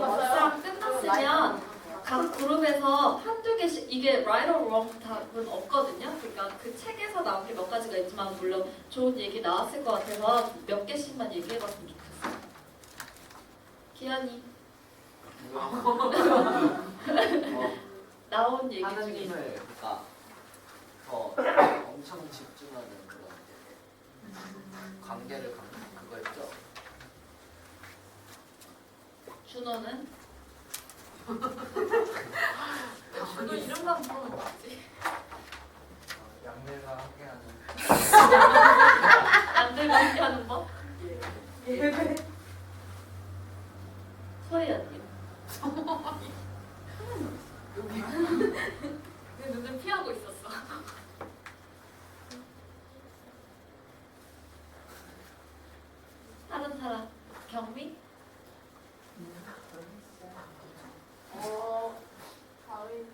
막상 끝났으면 각 그룹에서 한두 개씩 이게 right or wrong 답은 없거든요. 그러니까 그 책에서 나온 게 몇 가지가 있지만 물론 좋은 얘기 나왔을 것 같아서 몇 개씩만 얘기해봤으면 좋겠어요. 기현이 나온 얘기 중에 하나님을 그러니까 더 엄청 집중하는 그런 관계를 갖는 그거였죠. 준호는 그거 이름만 부르는 거 같지? 양대가 함께하는 남들과 함께 하는 법? 소희 언니. 내 눈을 피하고 있었어. 다른 사람. 경미? 다윗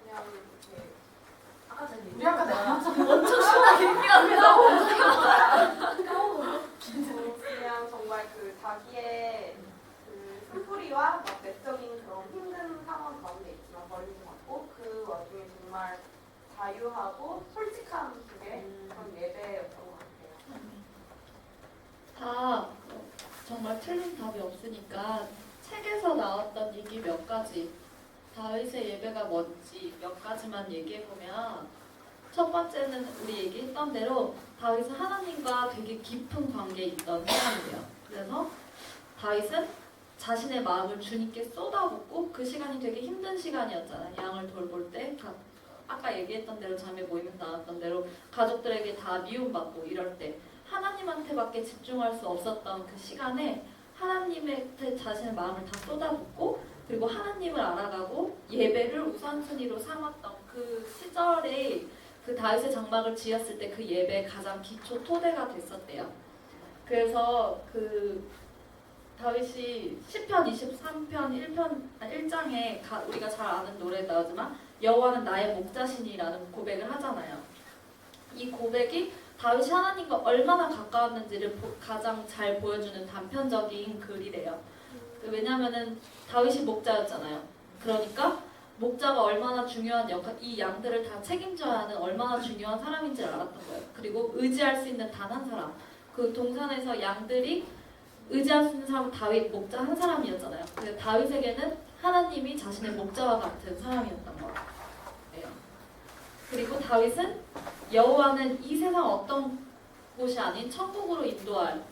그냥 이렇게 아까 전에 우리 아까 내가 엄청 신나게 얘기하면서 그냥 정말 그 자기의 그 숨소리와 막 내적인 그런 힘든 상황 가운데 있지만 버림을 받고 그 와중에 정말 자유하고 솔직한 그게 그런 예배였던 것 같아요. 다 정말 틀린 답이 없으니까 책에서 나왔던 얘기 몇 가지, 다윗의 예배가 뭔지 몇 가지만 얘기해보면, 첫 번째는 우리 얘기했던 대로 다윗은 하나님과 되게 깊은 관계에 있던 사람이에요. 그래서 다윗은 자신의 마음을 주님께 쏟아붓고, 그 시간이 되게 힘든 시간이었잖아요. 양을 돌볼 때 아까 얘기했던 대로 자매 모임에서 나왔던 대로 가족들에게 다 미움받고 이럴 때 하나님한테밖에 집중할 수 없었던 그 시간에 하나님한테 자신의 마음을 다 쏟아붓고, 그리고 하나님을 알아가고 예배를 우선순위로 삼았던 그 시절에 그 다윗의 장막을 지었을 때 그 예배의 가장 기초 토대가 됐었대요. 그래서 그 다윗이 시편 23편 1장에 우리가 잘 아는 노래에 나오지만 여호와는 나의 목자시니라는 고백을 하잖아요. 이 고백이 다윗이 하나님과 얼마나 가까웠는지를 가장 잘 보여주는 단편적인 글이래요. 왜냐하면은 다윗이 목자였잖아요. 그러니까 목자가 얼마나 중요한 역할, 이 양들을 다 책임져야 하는 얼마나 중요한 사람인지를 알았던 거예요. 그리고 의지할 수 있는 단 한 사람, 그 동산에서 양들이 의지할 수 있는 사람은 다윗 목자 한 사람이었잖아요. 그래서 다윗에게는 하나님이 자신의 목자와 같은 사람이었던 거예요. 그리고 다윗은 여호와는 이 세상 어떤 곳이 아닌 천국으로 인도할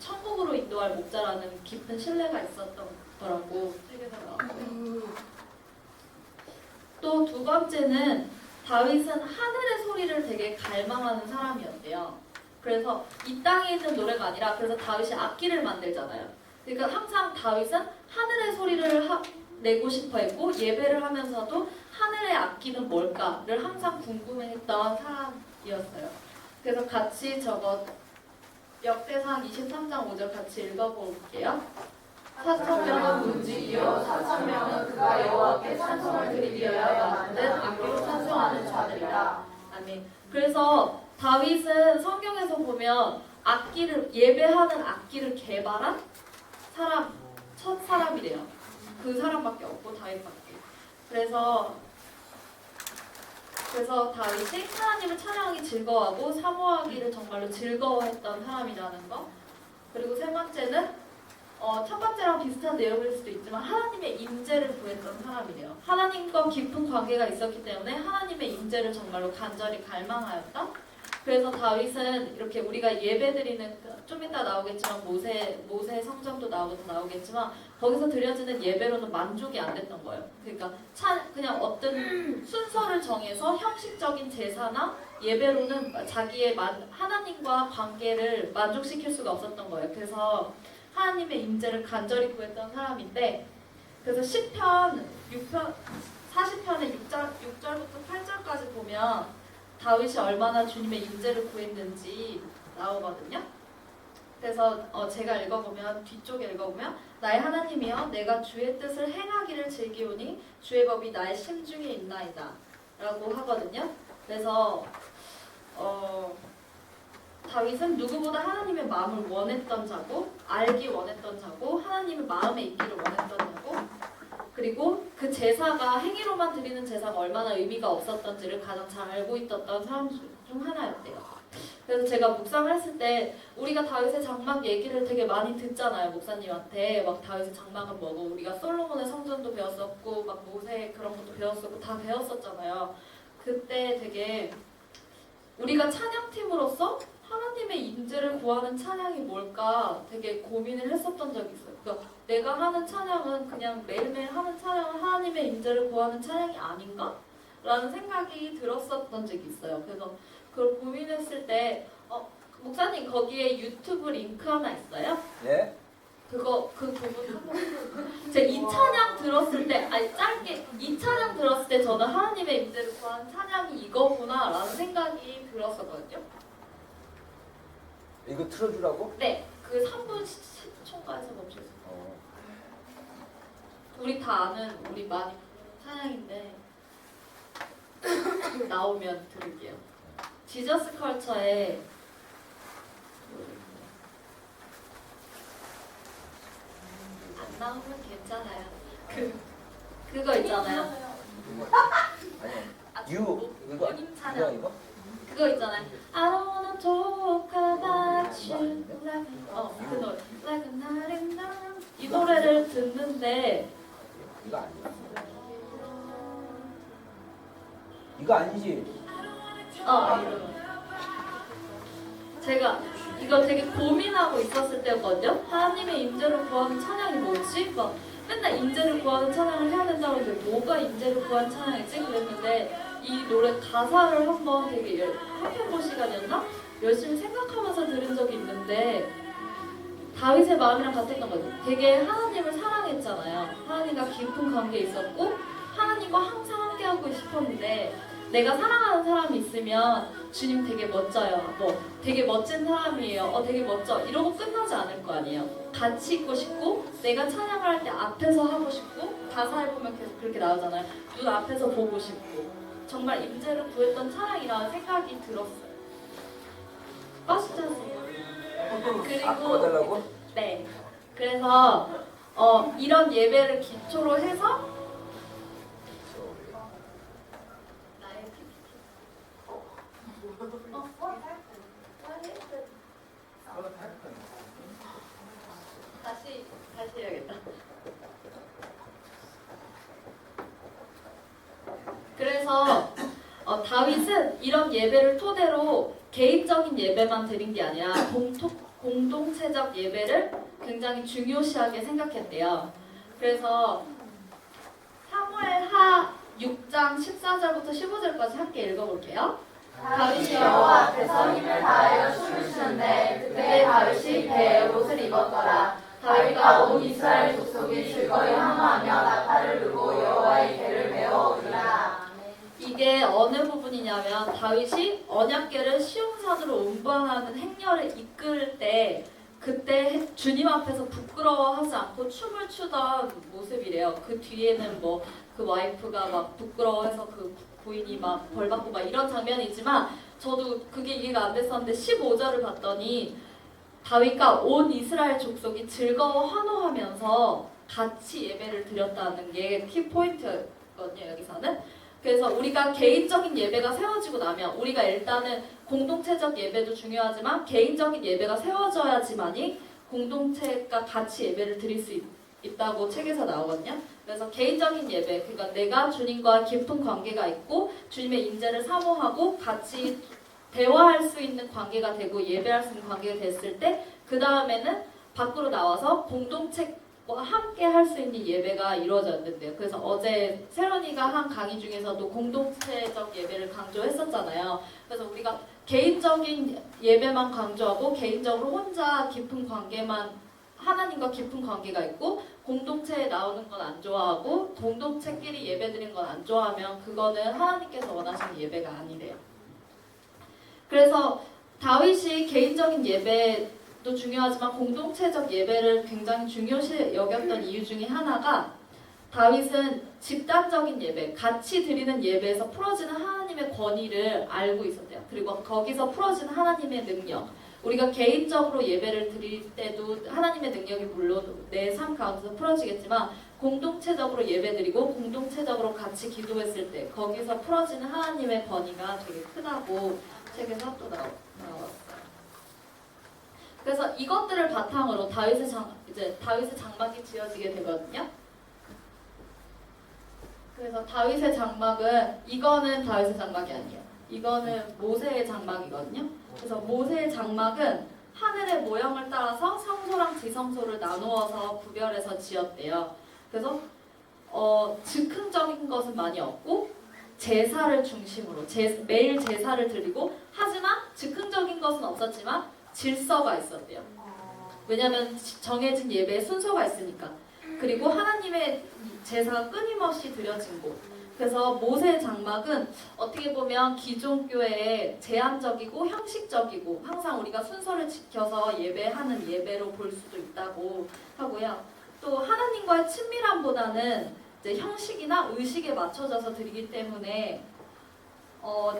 목자라는 깊은 신뢰가 있었던 거라고 책에서 나왔고요. 또 두 번째는 다윗은 하늘의 소리를 되게 갈망하는 사람이었대요. 그래서 이 땅에 있는 노래가 아니라, 그래서 다윗이 악기를 만들잖아요. 그러니까 항상 다윗은 하늘의 소리를 내고 싶어 했고, 예배를 하면서도 하늘의 악기는 뭘까를 항상 궁금해했던 사람이었어요. 그래서 같이 저거 역대상 23장 5절 같이 읽어볼게요. 4,000명은 문지기요 4,000명은 그가 여호와께 찬송을 드리기 위하여 만든 악기로 찬송하는 자들이라. 아멘. 그래서 다윗은 성경에서 보면 예배하는 악기를 개발한 사람, 첫 사람이래요. 그 사람밖에 없고 다윗밖에. 그래서 다윗이 하나님을 찬양하기 즐거워하고 사모하기를 정말로 즐거워했던 사람이라는 거. 그리고 세 번째는 첫 번째랑 비슷한 내용일 수도 있지만 하나님의 임재를 구했던 사람이래요. 하나님과 깊은 관계가 있었기 때문에 하나님의 임재를 정말로 간절히 갈망하였다. 그래서 다윗은 이렇게 우리가 예배드리는, 좀 이따 나오겠지만 모세 성전도 나오겠지만 거기서 드려지는 예배로는 만족이 안 됐던 거예요. 그러니까 그냥 어떤 순서를 정해서 형식적인 제사나 예배로는 자기의 하나님과 관계를 만족시킬 수가 없었던 거예요. 그래서 하나님의 임재를 간절히 구했던 사람인데, 그래서 시편 40편의 6절부터 8절까지 보면 다윗이 얼마나 주님의 임재를 구했는지 나오거든요. 그래서 제가 읽어보면, 뒤쪽에 읽어보면, 나의 하나님이여 내가 주의 뜻을 행하기를 즐기오니 주의 법이 나의 심중에 있나이다 라고 하거든요. 그래서 다윗은 누구보다 하나님의 마음을 원했던 자고, 알기 원했던 자고, 하나님의 마음에 있기를 원했던 자고, 그리고 그 제사가 행위로만 드리는 제사가 얼마나 의미가 없었던지를 가장 잘 알고 있었던 사람 중 하나였대요. 그래서 제가 묵상을 했을 때 우리가 다윗의 장막 얘기를 되게 많이 듣잖아요. 목사님한테 막 다윗의 장막은 뭐고, 우리가 솔로몬의 성전도 배웠었고 막 모세 그런 것도 배웠었고 다 배웠었잖아요. 그때 되게 우리가 찬양팀으로서 하나님의 임재를 구하는 찬양이 뭘까 되게 고민을 했었던 적이 있어요. 그러니까 내가 하는 찬양은 그냥 매일매일 하는 찬양은 하나님의 임재를 구하는 찬양이 아닌가? 라는 생각이 들었었던 적이 있어요. 그래서 그걸 고민했을 때 목사님 거기에 유튜브 링크 하나 있어요? 네? 그 부분 한번 제가 이 찬양 들었을 때 아니 짧게 이 찬양 들었을 때 저는 하나님의 임재를 구하는 찬양이 이거구나 라는 생각이 들었었거든요. 이거 틀어주라고? 네, 그 3분 10초까지 멈춰있어요. 우리 다 아는 우리 많이 부르는 찬양인데 나오면 들을게요. 지저스 컬처의 안 나오면 괜찮아요. 그거 있잖아요. 아니, 이거 본인 찬양. 이거? 그거 있잖아요. I don't wanna talk about you like 그 노래 like a night in the room. 이 노래를 듣는데 이거 아니야. 이거 아니지. 제가 이거 되게 고민하고 있었을 때거든요. 하나님의 임재를 구하는 찬양이 뭐지? 막 맨날 임재를 구하는 찬양을 해야 된다고 했는데 뭐가 임재를 구하는 찬양이지? 그랬는데 이 노래 가사를 한번 되게 한편 볼 시간이었나? 열심히 생각하면서 들은 적이 있는데 다윗의 마음이랑 같았던 거죠. 되게 하나님을 사랑했잖아요. 하나님과 깊은 관계에 있었고 하나님과 항상 함께하고 싶었는데 내가 사랑하는 사람이 있으면 주님 되게 멋져요. 뭐 되게 멋진 사람이에요. 되게 멋져. 이러고 끝나지 않을 거 아니에요. 같이 있고 싶고 내가 찬양을 할 때 앞에서 하고 싶고 가사를 보면 계속 그렇게 나오잖아요. 눈 앞에서 보고 싶고 정말 임재를 구했던 찬양이라는 생각이 들었어요. 빠지지 않습니까? 그리고 꺼달라고? 네. 그래서 이런 예배를 기초로 해서 나의 다시 해야겠다. 그래서 다윗은 이런 예배를 토대로 개인적인 예배만 드린 게 아니라 공동체적 예배를 굉장히 중요시하게 생각했대요. 그래서 사무엘하 6장 14절부터 15절까지 함께 읽어볼게요. 다윗이 여호와 앞에서 힘을 다하여 춤을 추는데 그때 다윗이 배에 옷을 입었더라. 다윗과 온 이스라엘 족속이 즐거이 환호하며 나팔을 불고 여호와의 궤를 메어 오리라. 이게 어느 부분이냐면 다윗이 언약궤를 시온산으로 운반하는 행렬을 이끌 때 그때 주님 앞에서 부끄러워하지 않고 춤을 추던 모습이래요. 그 뒤에는 뭐 그 와이프가 막 부끄러워해서 그 부인이 막 벌받고 막 이런 장면이지만 저도 그게 이해가 안 됐었는데 15절을 봤더니 다윗과 온 이스라엘 족속이 즐거워 환호하면서 같이 예배를 드렸다는 게 키포인트거든요. 여기서는. 그래서 우리가 개인적인 예배가 세워지고 나면 우리가 일단은 공동체적 예배도 중요하지만 개인적인 예배가 세워져야지만이 공동체가 같이 예배를 드릴 수 있다고 책에서 나오거든요. 그래서 개인적인 예배, 그러니까 내가 주님과 깊은 관계가 있고 주님의 임재를 사모하고 같이 대화할 수 있는 관계가 되고 예배할 수 있는 관계가 됐을 때 그 다음에는 밖으로 나와서 공동체와 함께 할 수 있는 예배가 이루어졌는데요. 그래서 어제 세런이가 한 강의 중에서도 공동체적 예배를 강조했었잖아요. 그래서 우리가 개인적인 예배만 강조하고 개인적으로 혼자 깊은 관계만 하나님과 깊은 관계가 있고 공동체에 나오는 건 안 좋아하고 공동체끼리 예배드리는 건 안 좋아하면 그거는 하나님께서 원하시는 예배가 아니래요. 그래서 다윗이 개인적인 예배도 중요하지만 공동체적 예배를 굉장히 중요시 여겼던 이유 중에 하나가 다윗은 집단적인 예배, 같이 드리는 예배에서 풀어지는 하나님의 권위를 알고 있었대요. 그리고 거기서 풀어지는 하나님의 능력. 우리가 개인적으로 예배를 드릴 때도 하나님의 능력이 물론 내 삶 가운데서 풀어지겠지만 공동체적으로 예배드리고 공동체적으로 같이 기도했을 때 거기서 풀어지는 하나님의 권위가 되게 크다고 책에서 또 나왔어요. 그래서 이것들을 바탕으로 다윗의 장막이 지어지게 되거든요. 그래서 다윗의 장막은 이거는 다윗의 장막이 아니에요. 이거는 모세의 장막이거든요. 그래서 모세의 장막은 하늘의 모형을 따라서 성소랑 지성소를 나누어서 구별해서 지었대요. 그래서 즉흥적인 것은 많이 없고 제사를 중심으로 매일 제사를 드리고, 하지만 즉흥적인 것은 없었지만 질서가 있었대요. 왜냐하면 정해진 예배의 순서가 있으니까. 그리고 하나님의 제사가 끊임없이 드려진 곳. 그래서 모세 장막은 어떻게 보면 기존 교회의 제한적이고 형식적이고 항상 우리가 순서를 지켜서 예배하는 예배로 볼 수도 있다고 하고요. 또 하나님과의 친밀함보다는 이제 형식이나 의식에 맞춰져서 드리기 때문에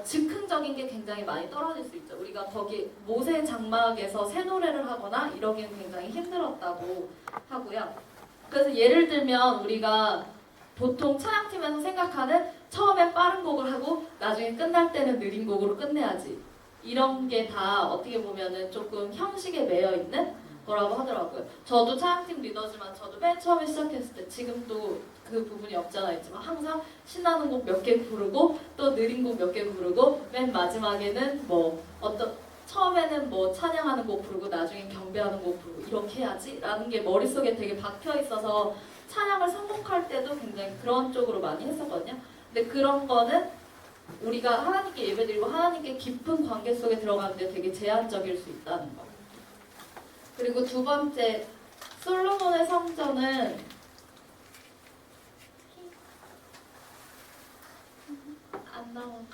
즉흥적인 게 굉장히 많이 떨어질 수 있죠. 우리가 거기 모세 장막에서 새 노래를 하거나 이러기는 굉장히 힘들었다고 하고요. 그래서 예를 들면 우리가 보통 찬양팀에서 생각하는 처음에 빠른 곡을 하고 나중에 끝날 때는 느린 곡으로 끝내야지, 이런 게 다 어떻게 보면은 조금 형식에 매여 있는 거라고 하더라고요. 저도 찬양팀 리더지만 저도 맨 처음에 시작했을 때, 지금도 그 부분이 없잖아 있지만 항상 신나는 곡 몇 개 부르고 또 느린 곡 몇 개 부르고 맨 마지막에는 처음에는 찬양하는 곡 부르고 나중엔 경배하는 곡 부르고 이렇게 해야지 라는 게 머릿속에 되게 박혀 있어서 찬양을 선곡할 때도 굉장히 그런 쪽으로 많이 했었거든요. 근데 그런 거는 우리가 하나님께 예배드리고 하나님께 깊은 관계 속에 들어가는데 되게 제한적일 수 있다는 거. 그리고 두 번째, 솔로몬의 성전은 안 나오나요?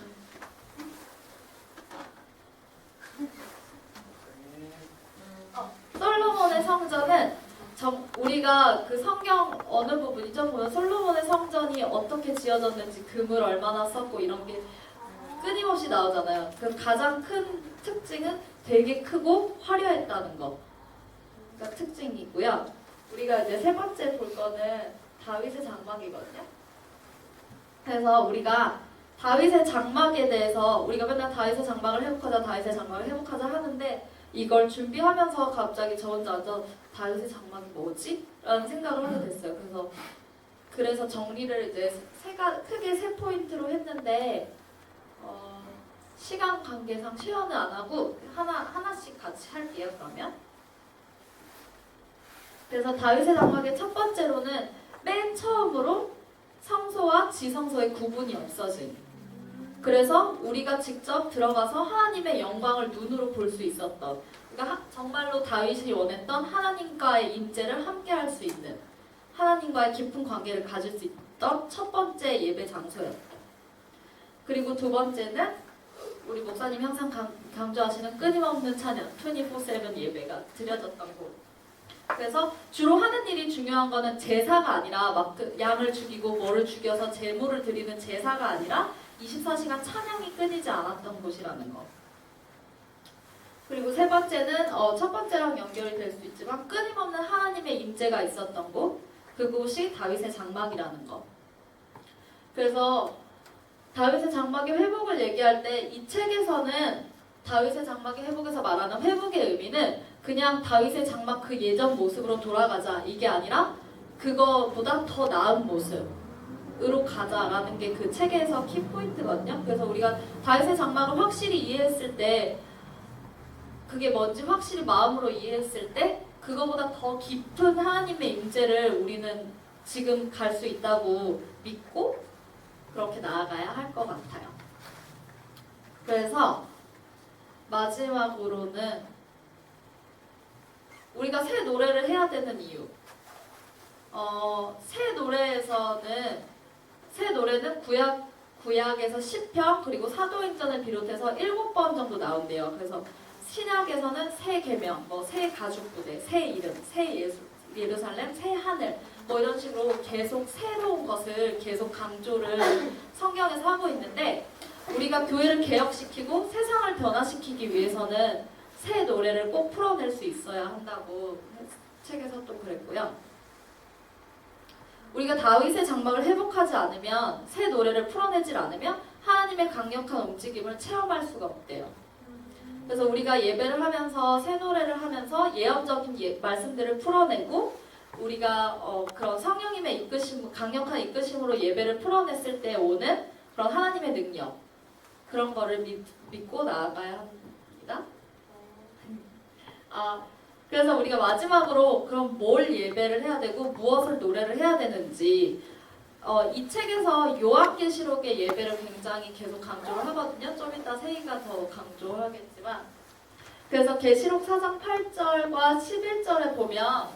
솔로몬의 성전은 우리가 그 성경 어느 부분이죠? 보면 솔로몬의 성전이 어떻게 지어졌는지, 금을 얼마나 썼고 이런 게 끊임없이 나오잖아요. 그 가장 큰 특징은 되게 크고 화려했다는 거가 특징이고요. 우리가 이제 세 번째 볼 거는 다윗의 장막이거든요. 그래서 우리가 다윗의 장막에 대해서 우리가 맨날 다윗의 장막을 회복하자, 다윗의 장막을 회복하자 하는데, 이걸 준비하면서 갑자기 저 혼자 앉아 다윗의 장막이 뭐지? 라는 생각을 하게 됐어요. 그래서 정리를 이제 크게 세 포인트로 했는데, 시간 관계상 시연은 안 하고 하나씩 같이 할게요. 그래서 다윗의 장막의 첫 번째로는 맨 처음으로 성소와 지성소의 구분이 없어진, 그래서 우리가 직접 들어가서 하나님의 영광을 눈으로 볼 수 있었던, 그러니까 정말로 다윗이 원했던 하나님과의 임재를 함께 할 수 있는, 하나님과의 깊은 관계를 가질 수 있던 첫 번째 예배 장소였다. 그리고 두 번째는 우리 목사님이 항상 강조하시는 끊임없는 찬양, 24/7 예배가 드려졌던 곳. 그래서 주로 하는 일이 중요한 거는 제사가 아니라 양을 죽이고 뭐를 죽여서 제물을 드리는 제사가 아니라 24시간 찬양이 끊이지 않았던 곳이라는 거. 그리고 세 번째는 첫 번째랑 연결이 될 수 있지만 끊임없는 하나님의 임재가 있었던 곳, 그곳이 다윗의 장막이라는 거. 그래서 다윗의 장막의 회복을 얘기할 때 이 책에서는 다윗의 장막의 회복에서 말하는 회복의 의미는 그냥 다윗의 장막 그 예전 모습으로 돌아가자 이게 아니라 그거보다 더 나은 모습으로 가자라는 게 그 책에서 키포인트거든요. 그래서 우리가 다윗의 장막을 확실히 이해했을 때, 그게 뭔지 확실히 마음으로 이해했을 때 그거보다 더 깊은 하나님의 임재를 우리는 지금 갈 수 있다고 믿고 그렇게 나아가야 할 것 같아요. 그래서 마지막으로는 우리가 새 노래를 해야 되는 이유. 새 노래는 구약에서 시편 그리고 사도행전을 비롯해서 7번 정도 나온대요. 그래서 신약에서는 새 계명, 새 가죽 부대, 새 이름, 새 예루살렘, 새 하늘 이런 식으로 계속 새로운 것을 계속 강조를 성경에서 하고 있는데, 우리가 교회를 개혁시키고 세상을 변화시키기 위해서는 새 노래를 꼭 풀어낼 수 있어야 한다고 책에서 또 그랬고요. 우리가 다윗의 장막을 회복하지 않으면, 새 노래를 풀어내질 않으면 하나님의 강력한 움직임을 체험할 수가 없대요. 그래서 우리가 예배를 하면서 새 노래를 하면서 예언적인 말씀들을 풀어내고, 우리가 그런 성령님의 이끄심, 강력한 이끄심으로 예배를 풀어냈을 때 오는 그런 하나님의 능력, 그런 거를 믿고 나아가야 합니다. 그래서 우리가 마지막으로 그럼 뭘 예배를 해야 되고 무엇을 노래를 해야 되는지 이 책에서 요한계시록의 예배를 굉장히 계속 강조를 하거든요. 좀 이따 세이가 더 강조하겠지만 그래서 계시록 4장 8절과 11절에 보면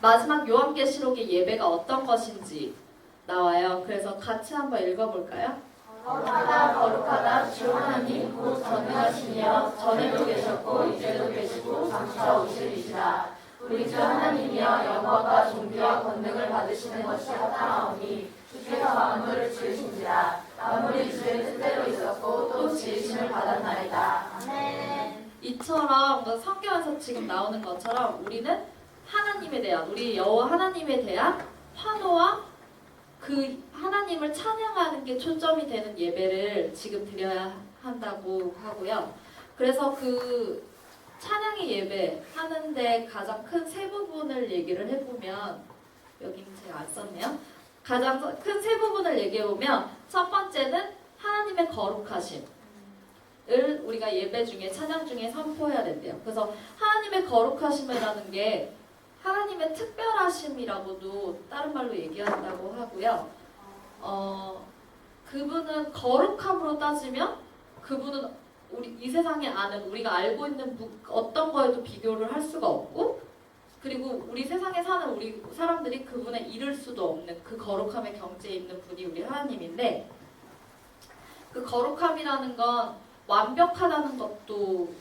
마지막 요한계시록의 예배가 어떤 것인지 나와요. 그래서 같이 한번 읽어볼까요? 거룩하다 거룩하다 주 하나님 곧 전능하시며 전에도 계셨고 이제도 계시고 장차 오시리시라. 우리 주 하나님이여 영광과 존귀와 권능을 받으시는 것이 합당하오니 주께서 만물을 지으신지라. 만물이 주의 뜻대로 있었고 또 지으심을 받았나이다. 아멘. 이처럼 성경에서 지금 나오는 것처럼 우리는 하나님에 대한 우리 여호와 하나님에 대한 환호와 그 하나님을 찬양하는 게 초점이 되는 예배를 지금 드려야 한다고 하고요. 그래서 그 찬양의 예배 하는데 가장 큰 세 부분을 얘기를 해보면 여기는 제가 안 썼네요. 가장 큰 세 부분을 얘기해보면 첫 번째는 하나님의 거룩하심을 우리가 예배 중에 찬양 중에 선포해야 된대요. 그래서 하나님의 거룩하심이라는 게 하나님의 특별하심이라고도 다른 말로 얘기한다고 하고요. 그분은 거룩함으로 따지면 그분은 우리 이 세상에 아는 우리가 알고 있는 어떤 거에도 비교를 할 수가 없고 그리고 우리 세상에 사는 우리 사람들이 그분에 이를 수도 없는 그 거룩함의 경지에 있는 분이 우리 하나님인데 그 거룩함이라는 건 완벽하다는 것도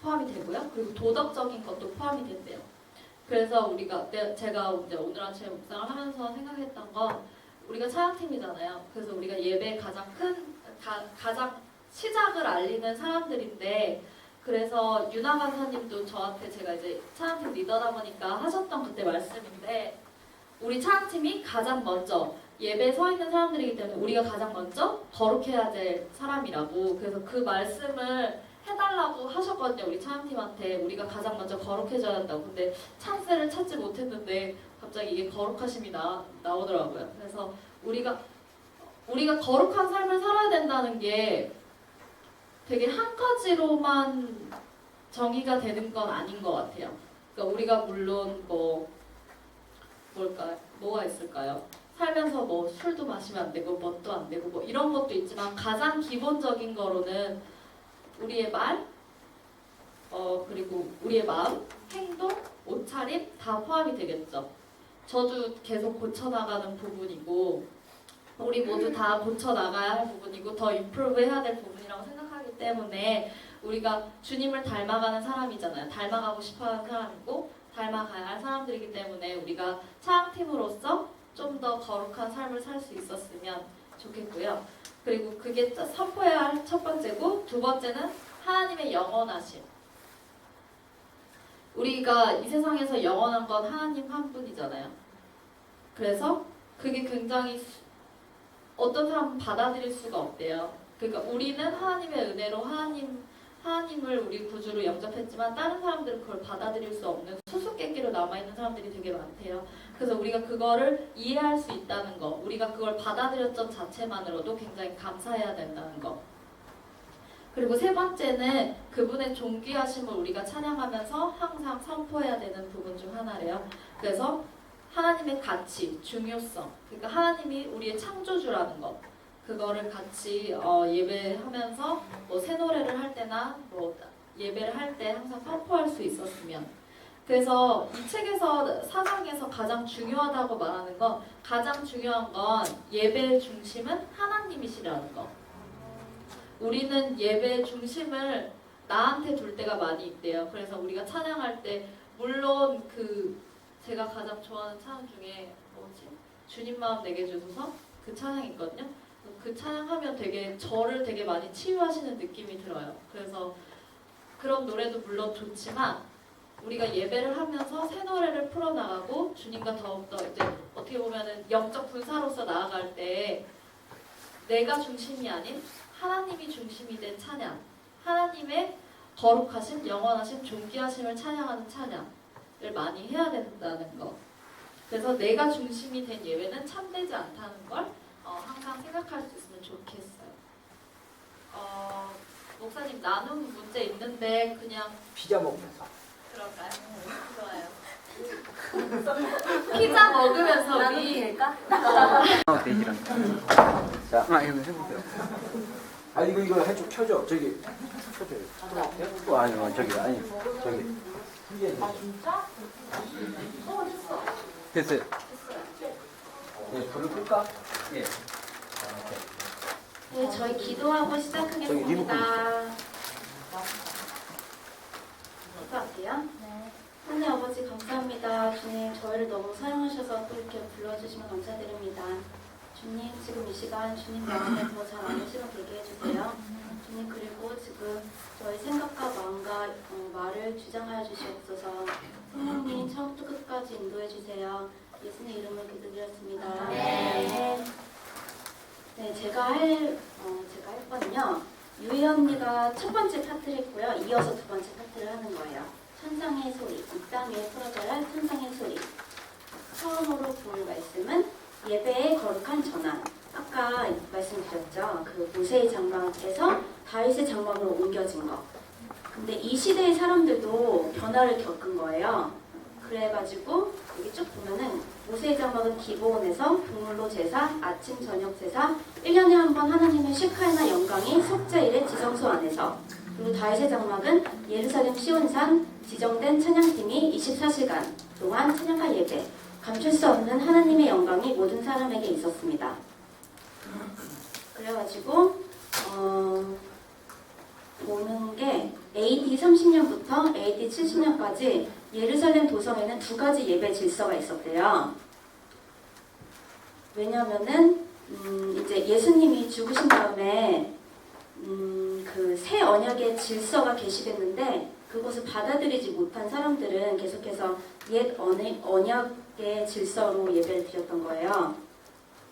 포함이 되고요. 그리고 도덕적인 것도 포함이 된대요. 그래서 제가 이제 오늘 아침에 묵상을 하면서 생각했던 건 우리가 찬양팀이잖아요. 그래서 우리가 예배의 가장 시작을 알리는 사람들인데 그래서 유나 간사님도 저한테 제가 이제 찬양팀 리더다 보니까 하셨던 그때 말씀인데 우리 찬양팀이 가장 먼저 예배에 서 있는 사람들이기 때문에 우리가 가장 먼저 거룩해야 될 사람이라고 그래서 그 말씀을 해달라고 하셨거든요. 우리 찬양팀한테 우리가 가장 먼저 거룩해져야 한다고. 근데 찬스를 찾지 못했는데 갑자기 이게 거룩하심이 나오더라고요. 그래서 우리가 거룩한 삶을 살아야 된다는 게 되게 한 가지로만 정의가 되는 건 아닌 것 같아요. 그러니까 우리가 물론 뭐가 있을까요? 살면서 뭐 술도 마시면 안 되고 뭣도 안 되고 뭐 이런 것도 있지만 가장 기본적인 거로는 우리의 말, 그리고 우리의 마음, 행동, 옷차림 다 포함이 되겠죠. 저도 계속 고쳐나가는 부분이고 우리 모두 다 고쳐나가야 할 부분이고 더 임프루브 해야 될 부분이라고 생각하기 때문에 우리가 주님을 닮아가는 사람이잖아요. 닮아가고 싶어하는 사람이고 닮아가야 할 사람들이기 때문에 우리가 찬양팀으로서 좀 더 거룩한 삶을 살 수 있었으면 좋겠고요. 그리고 그게 선포해야 할 첫 번째고 두 번째는 하나님의 영원하심. 우리가 이 세상에서 영원한 건 하나님 한 분이잖아요. 그래서 그게 굉장히 어떤 사람은 받아들일 수가 없대요. 그러니까 우리는 하나님의 은혜로 하나님을 우리 구주로 영접했지만 다른 사람들은 그걸 받아들일 수 없는 수수께끼로 남아있는 사람들이 되게 많대요. 그래서 우리가 그거를 이해할 수 있다는 거, 우리가 그걸 받아들였던 자체만으로도 굉장히 감사해야 된다는 거. 그리고 세 번째는 그분의 존귀하심을 우리가 찬양하면서 항상 선포해야 되는 부분 중 하나래요. 그래서 하나님의 가치, 중요성, 그러니까 하나님이 우리의 창조주라는 것, 그거를 같이 예배하면서 뭐 새 노래를 할 때나 뭐 예배를 할 때 항상 선포할 수 있었으면. 그래서 이 책에서 사장에서 가장 중요하다고 말하는 건 가장 중요한 건 예배의 중심은 하나님이시라는 거. 우리는 예배의 중심을 나한테 둘 때가 많이 있대요. 그래서 우리가 찬양할 때 물론 제가 가장 좋아하는 찬양 중에 주님 마음 내게 주소서 그 찬양이 있거든요. 그 찬양하면 저를 되게 많이 치유하시는 느낌이 들어요. 그래서 그런 노래도 물론 좋지만 우리가 예배를 하면서 새 노래를 풀어나가고 주님과 더욱더 이제 어떻게 보면은 영적 분사로서 나아갈 때 내가 중심이 아닌 하나님이 중심이 된 찬양, 하나님의 거룩하심, 영원하심, 존귀하심을 찬양하는 찬양을 많이 해야 된다는 거. 그래서 내가 중심이 된 예배는 참되지 않다는 걸 항상 생각할 수 있으면 좋겠어요. 목사님 나눔 문제 있는데 그냥 피자 먹면서. 그럴까요? 좋아요. 피자 먹으면서 나도 우리 될까? 돼지랑. 자, 아 이거 해보세요. 아 이거 해줘 켜줘 저기 켜줘요. 아니 저기 저기. 아 진짜? 됐어요. 네, 불을 끌까? 예. 네, 저희 기도하고 시작하겠습니다. 기도할게요. 하나님 아버지 감사합니다. 주님 저희를 너무 사랑하셔서 또 이렇게 불러주시면 감사드립니다. 주님 지금 이 시간 주님 마음에 더 잘 아는 시간 되게 해주세요. 주님 그리고 지금 저희 생각과 마음과 말을 주장하여 주시옵소서. 성령님 처음부터 끝까지 인도해 주세요. 예수님 이름으로 기도드렸습니다. 네. 네, 제가 할 건요. 유희 언니가 첫 번째 파트를 했고요. 이어서 두 번째 파트를 하는 거예요. 천상의 소리, 이 땅에 풀어져야 할 천상의 소리. 처음으로 볼 말씀은 예배의 거룩한 전환. 아까 말씀드렸죠. 그 모세의 장막에서 다윗의 장막으로 옮겨진 거. 근데 이 시대의 사람들도 변화를 겪은 거예요. 그래가지고 여기 쭉 보면은 모세의 장막은 기브온에서 동물로 제사, 아침 저녁 제사, 1년에 한 번 하나님의 쉐카이나 영광이 속죄일의 지성소 안에서, 그리고 다윗의 장막은 예루살렘 시온산 지정된 찬양팀이 24시간 동안 찬양과 예배, 감출 수 없는 하나님의 영광이 모든 사람에게 있었습니다. 그래가지고 보는 게 AD 30년부터 AD 70년까지 예루살렘 도성에는 두 가지 예배 질서가 있었대요. 왜냐면은 이제 예수님이 죽으신 다음에 그 새 언약의 질서가 계시됐는데 그것을 받아들이지 못한 사람들은 계속해서 옛 언약의 질서로 예배를 드렸던 거예요.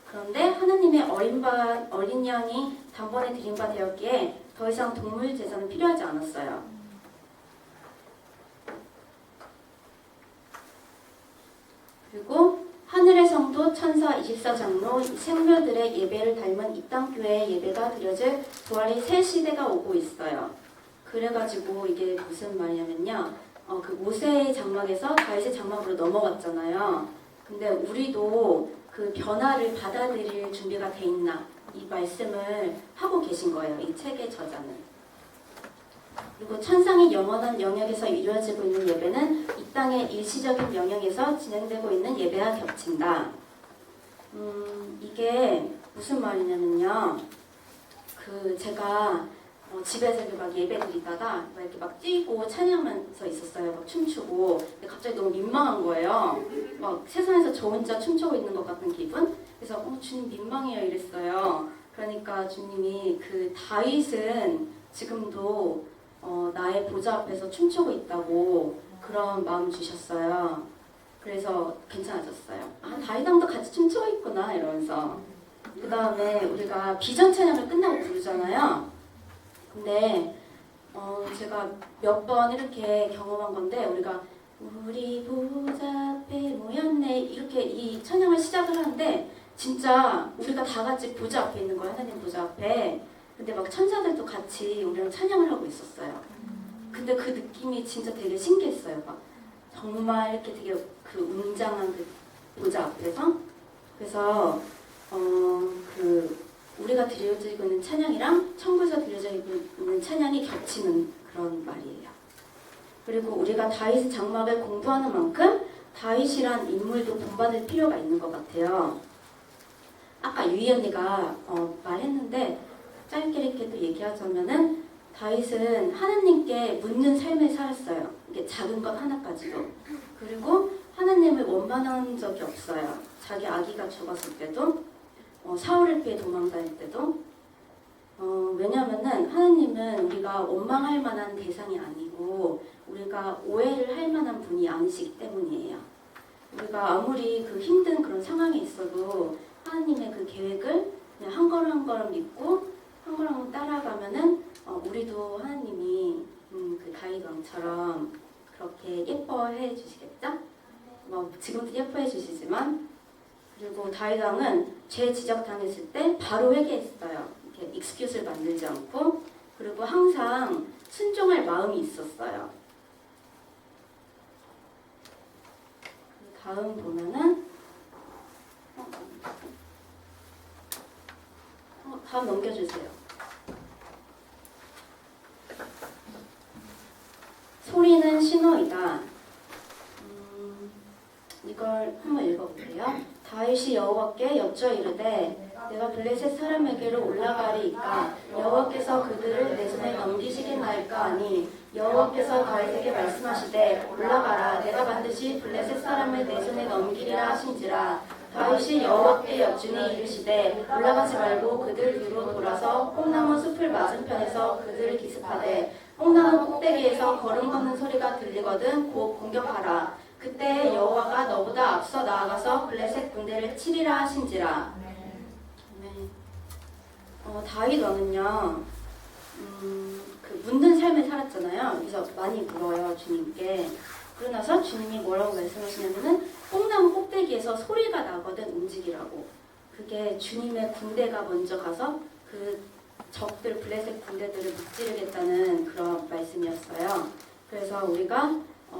그런데 하나님의 어린 양이 단번에 드린 바 되었기에 더 이상 동물 제사는 필요하지 않았어요. 그리고 하늘의 성도 천사 24장로 생물들의 예배를 닮은 이 땅교회의 예배가 드려질 부활의 새 시대가 오고 있어요. 그래가지고 이게 무슨 말이냐면요. 그 모세의 장막에서 다윗의 장막으로 넘어갔잖아요. 근데 우리도 그 변화를 받아들일 준비가 돼 있나, 이 말씀을 하고 계신 거예요. 이 책의 저자는. 그리고 천상의 영원한 영역에서 이루어지고 있는 예배는 이 땅의 일시적인 영역에서 진행되고 있는 예배와 겹친다. 이게 무슨 말이냐면요. 제가 집에서 이렇게 막 예배 드리다가 막 이렇게 막 뛰고 찬양하면서 있었어요. 막 춤추고. 근데 갑자기 너무 민망한 거예요. 막 세상에서 저 혼자 춤추고 있는 것 같은 기분? 그래서 주님 민망해요 이랬어요. 그러니까 주님이 그 다윗은 지금도 나의 보좌 앞에서 춤추고 있다고 그런 마음 주셨어요. 그래서 괜찮아졌어요. 아, 다윗왕도 같이 춤추고 있구나 이러면서. 그 다음에 우리가 비전 찬양을 끝나고 부르잖아요. 근데 제가 몇 번 이렇게 경험한 건데, 우리가 우리 보좌 앞에 모였네 이렇게 이 찬양을 시작을 하는데 진짜 우리가 다 같이 보좌 앞에 있는 거예요. 하나님 보좌 앞에. 근데 막 천사들도 같이 우리랑 찬양을 하고 있었어요. 근데 그 느낌이 진짜 되게 신기했어요. 막 정말 이렇게 되게 그 웅장한 그 보좌 앞에서. 그래서 우리가 드려지고 있는 찬양이랑 천국에서 드려지고 있는 찬양이 겹치는 그런 말이에요. 그리고 우리가 다윗의 장막을 공부하는 만큼 다윗이란 인물도 본받을 필요가 있는 것 같아요. 아까 유희 언니가 말했는데 짧게 이렇게 또 얘기하자면은 다윗은 하나님께 묻는 삶을 살았어요. 이게 작은 것 하나까지도. 그리고 하나님을 원망한 적이 없어요. 자기 아기가 죽었을 때도, 사울을 피해 도망다닐 때도. 왜냐면은 하나님은 우리가 원망할 만한 대상이 아니고 우리가 오해를 할 만한 분이 아니시기 때문이에요. 우리가 아무리 그 힘든 그런 상황에 있어도 하나님의 그 계획을 그냥 한 걸음 한 걸음 믿고 한 걸음 한 걸음 따라가면은 우리도 하나님이 그 다윗 왕처럼 그렇게 예뻐해 주시겠죠? 지금도 예뻐해 주시지만. 그리고 다윗 왕은 죄 지적당했을 때 바로 회개했어요. 이렇게 익스큐즈를 만들지 않고 그리고 항상 순종할 마음이 있었어요. 다음 보면은 다음 넘겨주세요. 소리는 신호이다. 이걸 한번 읽어볼게요. 다윗이 여호와께 여쭈어 이르되 내가 블레셋 사람에게로 올라가리이까 여호와께서 그들을 내 손에 넘기시겠나이까 하니 여호와께서 다윗에게 말씀하시되 올라가라 내가 반드시 블레셋 사람을 내 손에 넘기리라 하신지라. 다윗이 여호와께 여쭈니 이르시되 올라가지 말고 그들 뒤로 돌아서 뽕나무 숲을 맞은편에서 그들을 기습하되 뽕나무 꼭대기에서 걸음 걷는 소리가 들리거든 곧 공격하라. 그때 여호와가 너보다 앞서 나아가서 블레셋 군대를 치리라 하신지라. 다윗 왕은요, 그 묻는 삶을 살았잖아요. 그래서 많이 물어요 주님께. 그러고 나서 주님이 뭐라고 말씀하시냐면은 뽕나무 꼭대기에서 소리가 나거든 움직이라고. 그게 주님의 군대가 먼저 가서 그 적들 블레셋 군대들을 무찌르겠다는 그런 말씀이었어요. 그래서 우리가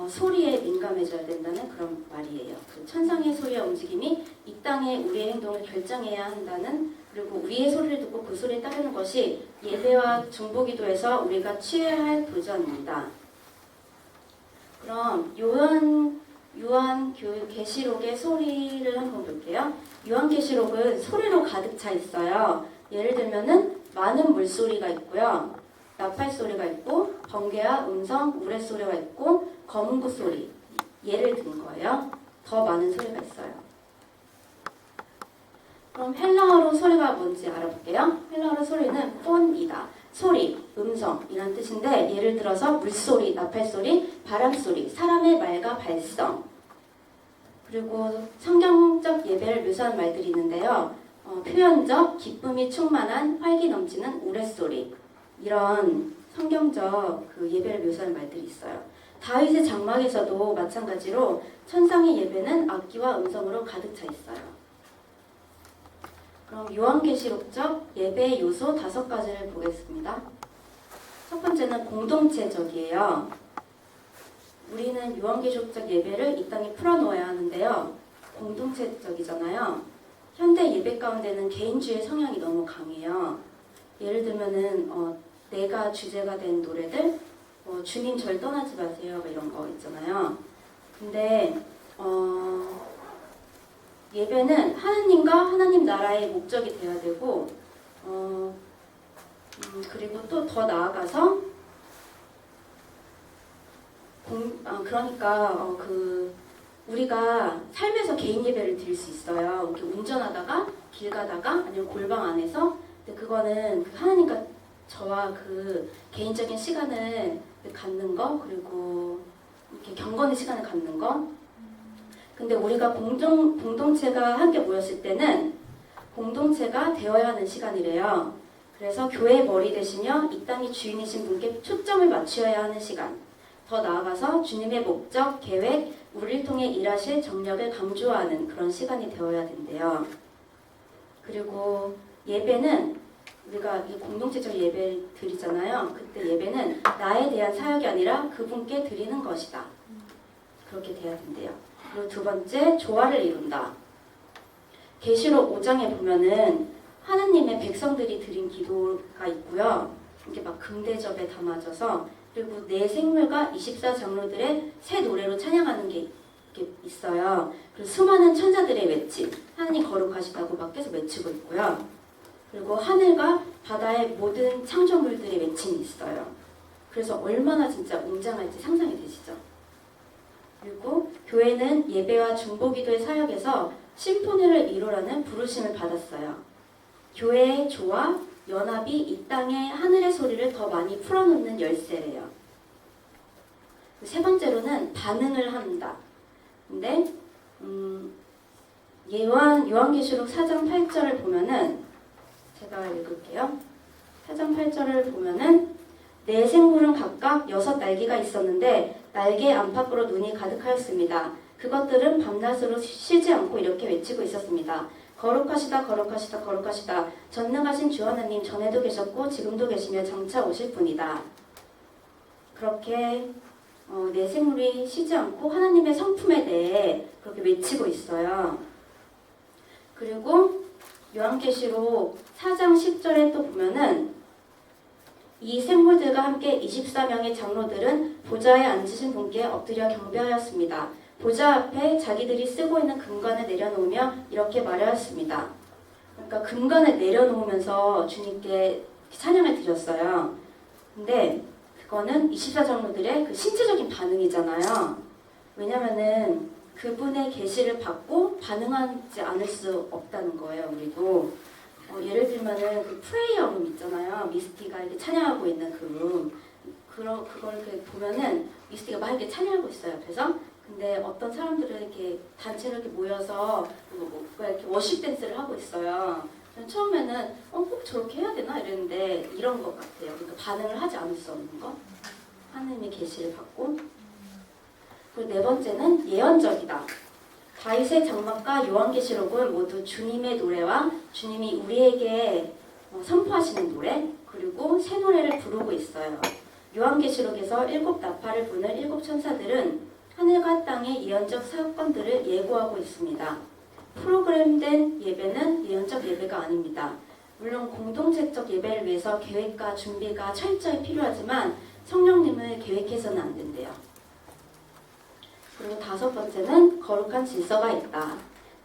소리에 민감해져야 된다는 그런 말이에요. 그 천상의 소리와 움직임이 이 땅에 우리의 행동을 결정해야 한다는, 그리고 우리의 소리를 듣고 그 소리에 따르는 것이 예배와 중보기도에서 우리가 취해야 할 도전입니다. 그럼 요한계시록의 소리를 한번 볼게요. 요한계시록은 소리로 가득 차 있어요. 예를 들면은 많은 물소리가 있고요. 나팔 소리가 있고 번개와 음성, 우레소리가 있고 검은구 소리, 예를 든 거예요. 더 많은 소리가 있어요. 그럼 헬라어로 소리가 뭔지 알아볼게요. 헬라어로 소리는 폰이다. 소리, 음성 이란 뜻인데 예를 들어서 물소리, 나팔소리, 바람소리, 사람의 말과 발성, 그리고 성경적 예배를 묘사하는 말들이 있는데요. 표현적, 기쁨이 충만한, 활기 넘치는 우레소리, 이런 성경적 그 예배를 묘사하는 말들이 있어요. 다윗의 장막에서도 마찬가지로 천상의 예배는 악기와 음성으로 가득 차 있어요. 그럼 요한계시록적 예배의 요소 5가지를 보겠습니다. 첫 번째는 공동체적이에요. 우리는 요한계시록적 예배를 이 땅에 풀어놓아야 하는데요. 공동체적이잖아요. 현대 예배 가운데는 개인주의 성향이 너무 강해요. 예를 들면은 내가 주제가 된 노래들, 주님 절 떠나지 마세요 이런 거 있잖아요. 근데 예배는 하나님과 하나님 나라의 목적이 되어야 되고, 그리고 또 더 나아가서 우리가 삶에서 개인 예배를 드릴 수 있어요. 이렇게 운전하다가 길 가다가 아니면 골방 안에서. 근데 그거는 하나님과 저와 그 개인적인 시간을 갖는 거, 그리고 이렇게 경건의 시간을 갖는 거. 근데 우리가 공동체가 함께 모였을 때는 공동체가 되어야 하는 시간이래요. 그래서 교회의 머리 되시며 이 땅의 주인이신 분께 초점을 맞추어야 하는 시간. 더 나아가서 주님의 목적, 계획, 우리를 통해 일하실 정력을 강조하는 그런 시간이 되어야 된대요. 그리고 예배는 우리가 공동체적 예배를 드리잖아요. 그때 예배는 나에 대한 사역이 아니라 그분께 드리는 것이다. 그렇게 돼야 된대요. 그리고 두 번째, 조화를 이룬다. 계시록 5장에 보면은 하나님의 백성들이 드린 기도가 있고요. 이게 막 금대접에 담아져서, 그리고 내 생물과 24장로들의 새 노래로 찬양하는 게 있어요. 그리고 수많은 천사들의 외침, 하나님 거룩하시다고 막 계속 외치고 있고요. 그리고 하늘과 바다의 모든 창조물들의 외침이 있어요. 그래서 얼마나 진짜 웅장할지 상상이 되시죠? 그리고 교회는 예배와 중보기도의 사역에서 심포니를 이루라는 부르심을 받았어요. 교회의 조화, 연합이 이 땅에 하늘의 소리를 더 많이 풀어놓는 열쇠래요. 세 번째로는 반응을 한다. 근데 요한계시록 4장 8절을 보면은, 제가 읽을게요. 4장 8절을 보면은 네 생물은 각각 6날개가 있었는데 날개 안팎으로 눈이 가득하였습니다. 그것들은 밤낮으로 쉬지 않고 이렇게 외치고 있었습니다. 거룩하시다 거룩하시다 거룩하시다 전능하신 주 하나님 전에도 계셨고 지금도 계시며 장차 오실 분이다. 그렇게 내 생물이 쉬지 않고 하나님의 성품에 대해 그렇게 외치고 있어요. 그리고 요한계시록 4장 10절에 또 보면은 이 생물들과 함께 24명의 장로들은 보좌에 앉으신 분께 엎드려 경배하였습니다. 보좌 앞에 자기들이 쓰고 있는 금관을 내려놓으며 이렇게 말하였습니다. 그러니까 금관을 내려놓으면서 주님께 찬양을 드렸어요. 근데 그거는 24장로들의 그 신체적인 반응이잖아요. 왜냐면은 그분의 계시를 받고 반응하지 않을 수 없다는 거예요. 우리도 예를 들면은 그 프레이어 룸 있잖아요. 미스티가 이렇게 찬양하고 있는 그 룸. 그걸 이렇게 보면은 미스티가 막 이렇게 찬양하고 있어요. 그래서 근데 어떤 사람들은 이렇게 단체로 이렇게 모여서 이렇게 워십 댄스를 하고 있어요. 처음에는 꼭 저렇게 해야 되나 이랬는데 이런 것 같아요. 그러니까 반응을 하지 않을 수 없는 거. 하나님의 계시를 받고. 그리고 네 번째는 예언적이다. 다윗의 장막과 요한계시록은 모두 주님의 노래와 주님이 우리에게 선포하시는 노래 그리고 새 노래를 부르고 있어요. 요한계시록에서 7 나팔을 부는 7 천사들은 하늘과 땅의 예언적 사건들을 예고하고 있습니다. 프로그램된 예배는 예언적 예배가 아닙니다. 물론 공동체적 예배를 위해서 계획과 준비가 철저히 필요하지만 성령님을 계획해서는 안 된대요. 그리고 5번째는 거룩한 질서가 있다.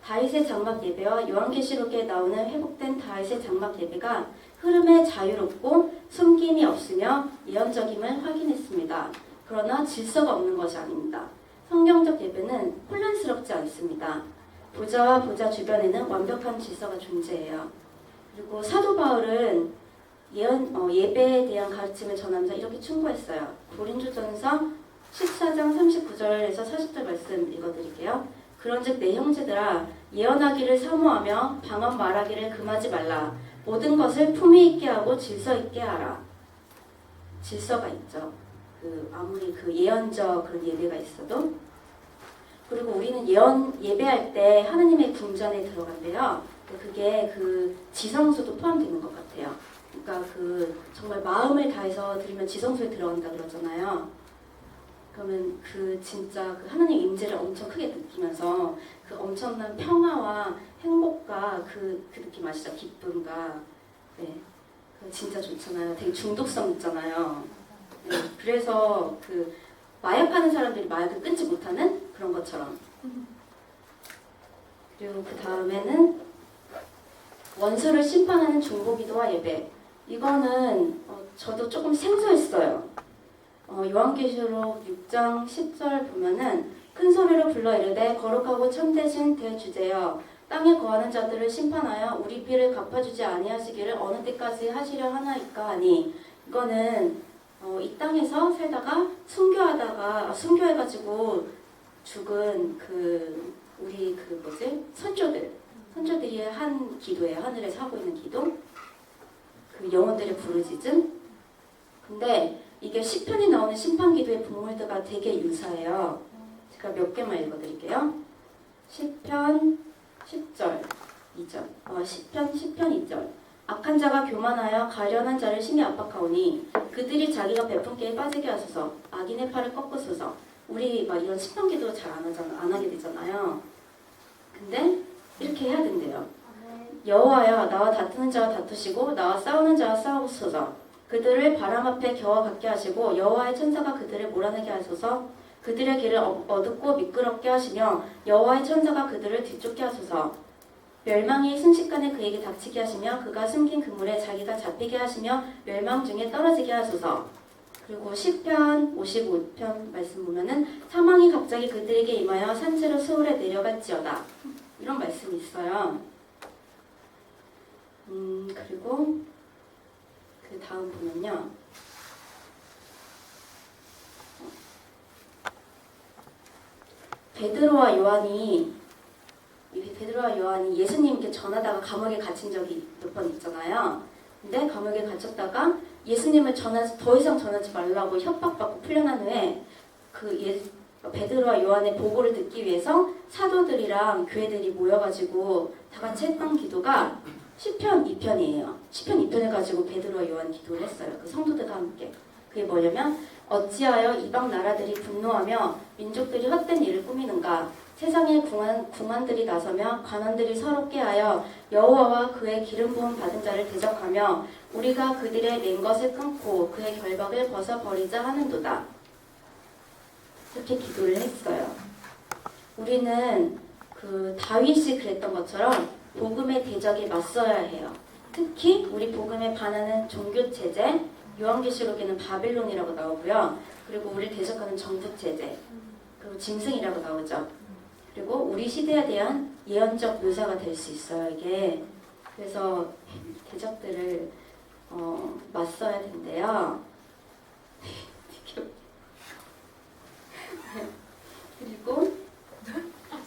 다윗의 장막 예배와 요한계시록에 나오는 회복된 다윗의 장막 예배가 흐름에 자유롭고 숨김이 없으며 예언적임을 확인했습니다. 그러나 질서가 없는 것이 아닙니다. 성경적 예배는 혼란스럽지 않습니다. 보좌와 보좌 주변에는 완벽한 질서가 존재해요. 그리고 사도 바울은 예배에 대한 가르침을 전하면서 이렇게 충고했어요. 고린도전서 14장 39절에서 40절 말씀 읽어드릴게요. 그런즉 내 형제들아 예언하기를 사모하며 방언 말하기를 금하지 말라. 모든 것을 품위 있게 하고 질서 있게 하라. 질서가 있죠. 아무리 그 예언적 그런 예배가 있어도. 그리고 우리는 예배할 때 하나님의 궁전에 들어간대요. 그게 그 지성소도 포함되는 것 같아요. 그러니까 정말 마음을 다해서 드리면 지성소에 들어간다 그러잖아요. 그러면 진짜 하나님 임재를 엄청 크게 느끼면서 그 엄청난 평화와 행복과 그 느낌 아시죠? 기쁨과 네, 진짜 좋잖아요. 되게 중독성 있잖아요. 네, 그래서 마약하는 사람들이 마약을 끊지 못하는 그런 것처럼. 그리고 그 다음에는 원수를 심판하는 중보기도와 예배. 이거는 저도 조금 생소했어요. 요한계시록 6장 10절 보면은 큰 소리로 불러 이르되 거룩하고 참되신 대주제여 땅에 거하는 자들을 심판하여 우리 피를 갚아주지 아니하시기를 어느 때까지 하시려 하나이까 하니 이거는 이 땅에서 살다가 순교해가지고 죽은 우리 선조들이 한 기도예요. 하늘에서 하고 있는 기도. 그 영혼들의 부르짖음. 근데 이게 시편이 나오는 심판기도의 본물들과 되게 유사해요. 제가 몇 개만 읽어드릴게요. 시편 10절, 2절. 시편 2절. 악한 자가 교만하여 가련한 자를 심히 압박하오니 그들이 자기가 베푼 깨에 빠지게 하소서. 악인의 팔을 꺾으소서. 우리 막 이런 심판기도 잘 안 하게 되잖아요. 근데 이렇게 해야 된대요. 여호와여 나와 다투는 자와 다투시고 나와 싸우는 자와 싸우소서. 그들을 바람 앞에 겨워 갖게 하시고 여호와의 천사가 그들을 몰아내게 하소서. 그들의 길을 어둡고 미끄럽게 하시며 여호와의 천사가 그들을 뒤쫓게 하소서. 멸망이 순식간에 그에게 닥치게 하시며 그가 숨긴 그물에 자기가 잡히게 하시며 멸망 중에 떨어지게 하소서. 그리고 시편 55편 말씀 보면은 사망이 갑자기 그들에게 임하여 산채로 수월에 내려갈지어다. 이런 말씀이 있어요. 그리고 그 다음 보면요. 베드로와 요한이 예수님께 전하다가 감옥에 갇힌 적이 몇 번 있잖아요. 근데 감옥에 갇혔다가 예수님을 더 이상 전하지 말라고 협박받고 풀려난 후에 베드로와 요한의 보고를 듣기 위해서 사도들이랑 교회들이 모여가지고 다 같이 했던 기도가 시편 2편이에요. 시편 2편을 가지고 베드로와 요한 기도를 했어요. 그 성도들과 함께. 그게 뭐냐면 어찌하여 이방 나라들이 분노하며 민족들이 헛된 일을 꾸미는가. 세상의 궁한들이 나서며 관원들이 서럽게 하여 여호와와 그의 기름 부음 받은 자를 대적하며 우리가 그들의 맹 것을 끊고 그의 결박을 벗어버리자 하는도다. 이렇게 기도를 했어요. 우리는 그 다윗이 그랬던 것처럼 복음의 대적에 맞서야 해요. 특히 우리 복음에 반하는 종교 체제, 요한계시록에는 바빌론이라고 나오고요. 그리고 우리를 대적하는 정부 체제, 그리고 짐승이라고 나오죠. 그리고 우리 시대에 대한 예언적 묘사가 될 수 있어요. 이게 그래서 대적들을 맞서야 된대요. 그리고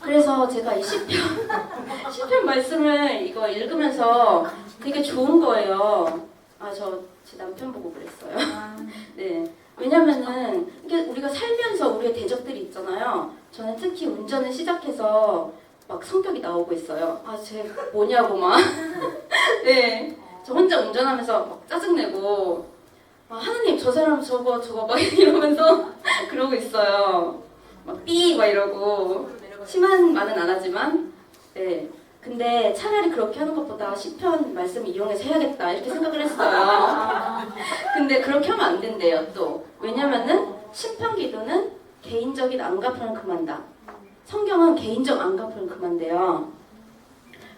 그래서 제가 이 시편 말씀을 이거 읽으면서 되게 좋은 거예요. 제 남편 보고 그랬어요. 네. 왜냐면은 이게 우리가 살면서 우리의 대적들이 있잖아요. 저는 특히 운전을 시작해서 막 성격이 나오고 있어요. 쟤 뭐냐고 막. 네. 저 혼자 운전하면서 막 짜증내고 하느님 저 사람 저거 막 이러면서 그러고 있어요. 막 삐 막 이러고 심한 말은 안 하지만 네. 근데 차라리 그렇게 하는 것보다 시편 말씀을 이용해서 해야겠다 이렇게 생각을 했어요. 근데 그렇게 하면 안 된대요. 또 왜냐면은 심판 기도는 개인적인 안갚음을 금한다. 성경은 개인적 안갚음을 금한대요.